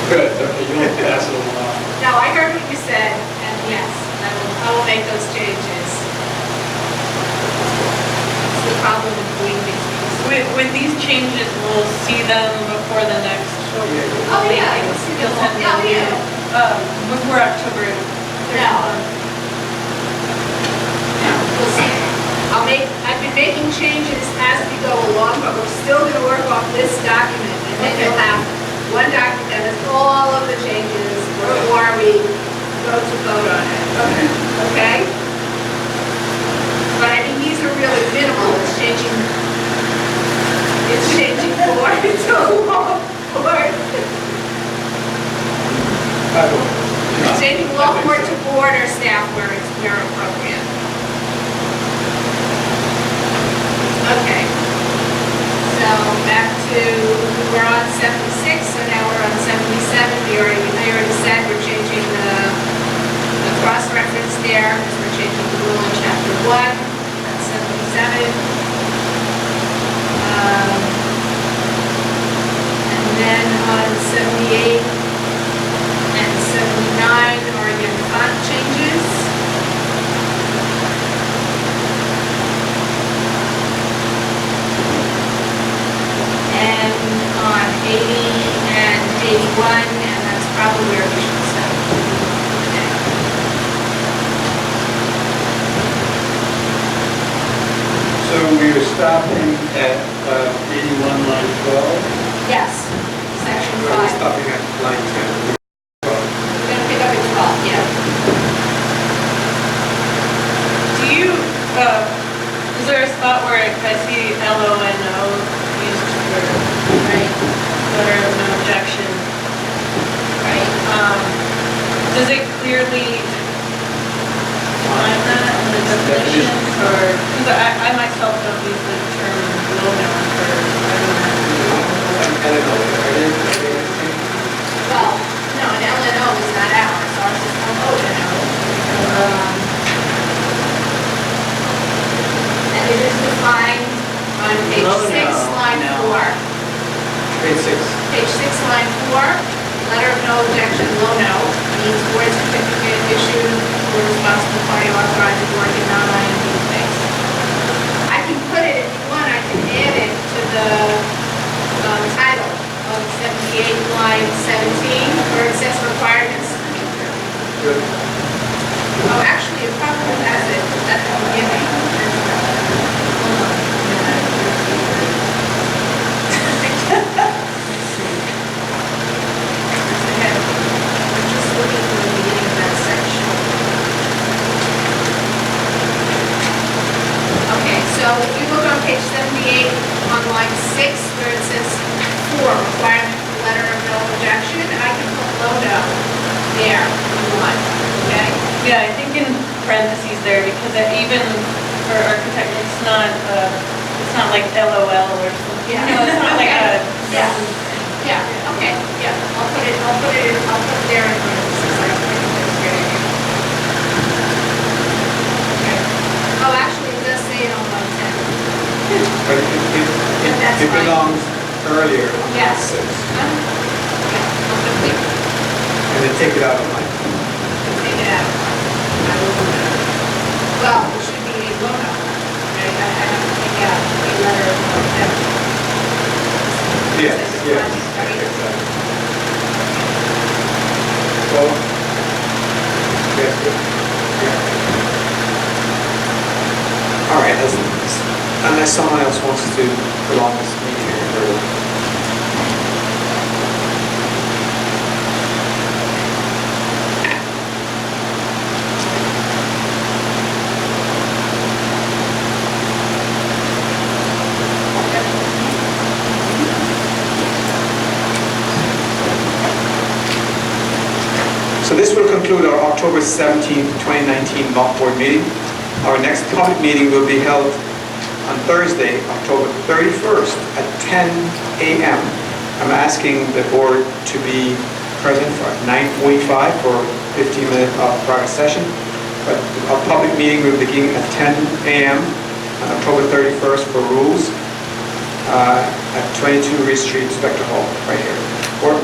Good, okay, you want to pass it along. No, I heard what you said, and yes, I will make those changes. It's the problem with doing these things. With these changes, we'll see them before the next. Oh, yeah, you'll see them all. Oh, yeah. Before October. No. No, we'll see. I've been making changes as we go along, but we're still gonna work off this document, and then you'll have one document that has all of the changes before we go to vote on it. Okay? But I mean, these are really minimal, it's changing board to law board. Changing law board to board or staff where appropriate. Okay. So back to, we're on 76, so now we're on 77. We already said we're changing the cross-reference there, because we're changing the rule in chapter 1. That's 77. And then on 78 and 79 are again font changes. And on 80 and 81, and that's probably where we should stop today. So we are stopping at 81 line 12. Yes, section We're 5. stopping at line 10. We're going to pick up at 12, yeah. Do you, is there a spot where I see LONO used for, Right, letter of no objection? right. Does it clearly define that in the definitions, or, because I myself don't use the term LONO for, Well, no, an LNO is not ours, ours is LONO. And it is defined on page 6, line 4. Page 6. Page 6, line 4, letter of no objection, LONO, means board certificate issued or responsible party authorized to work in non-IMD space. I can put it, if you want, I can add it to the title of 78, line 17, where it says requirements. Good. Oh, actually, it probably has it at the beginning. I'm just looking for the beginning of that section. Okay, so if you look on page 78, on line 6, where it says 4, requirement for letter of no objection, I can put LONO there if you want, okay? yeah, I think in parentheses there, because even for architect, it's not like LOL or something. Yeah. You know, it's not like a. Yeah, yeah, okay, yeah, I'll put it there in parentheses, I think that's a great idea. Okay. Oh, actually, it does say it on line 10. But That's it fine. belongs earlier. Yes. 6. Yeah, I'll put it, And then take it out of line. take it out. I will do that. Well, it should be a LONO, right? I have to take out a letter of no objection. Yes, It says yes. project Unless someone else wants to prolong this meeting any further. So this will conclude our October 17th, 2019 Loft Board meeting. Our next public meeting will be held on Thursday, October 31st at 10 a.m. I'm asking the board to be present for 9:45 for a 15-minute private session. But our public meeting will begin at 10 a.m. on October 31st for rules at 22 Reed Street, Spectre Hall, right here. Board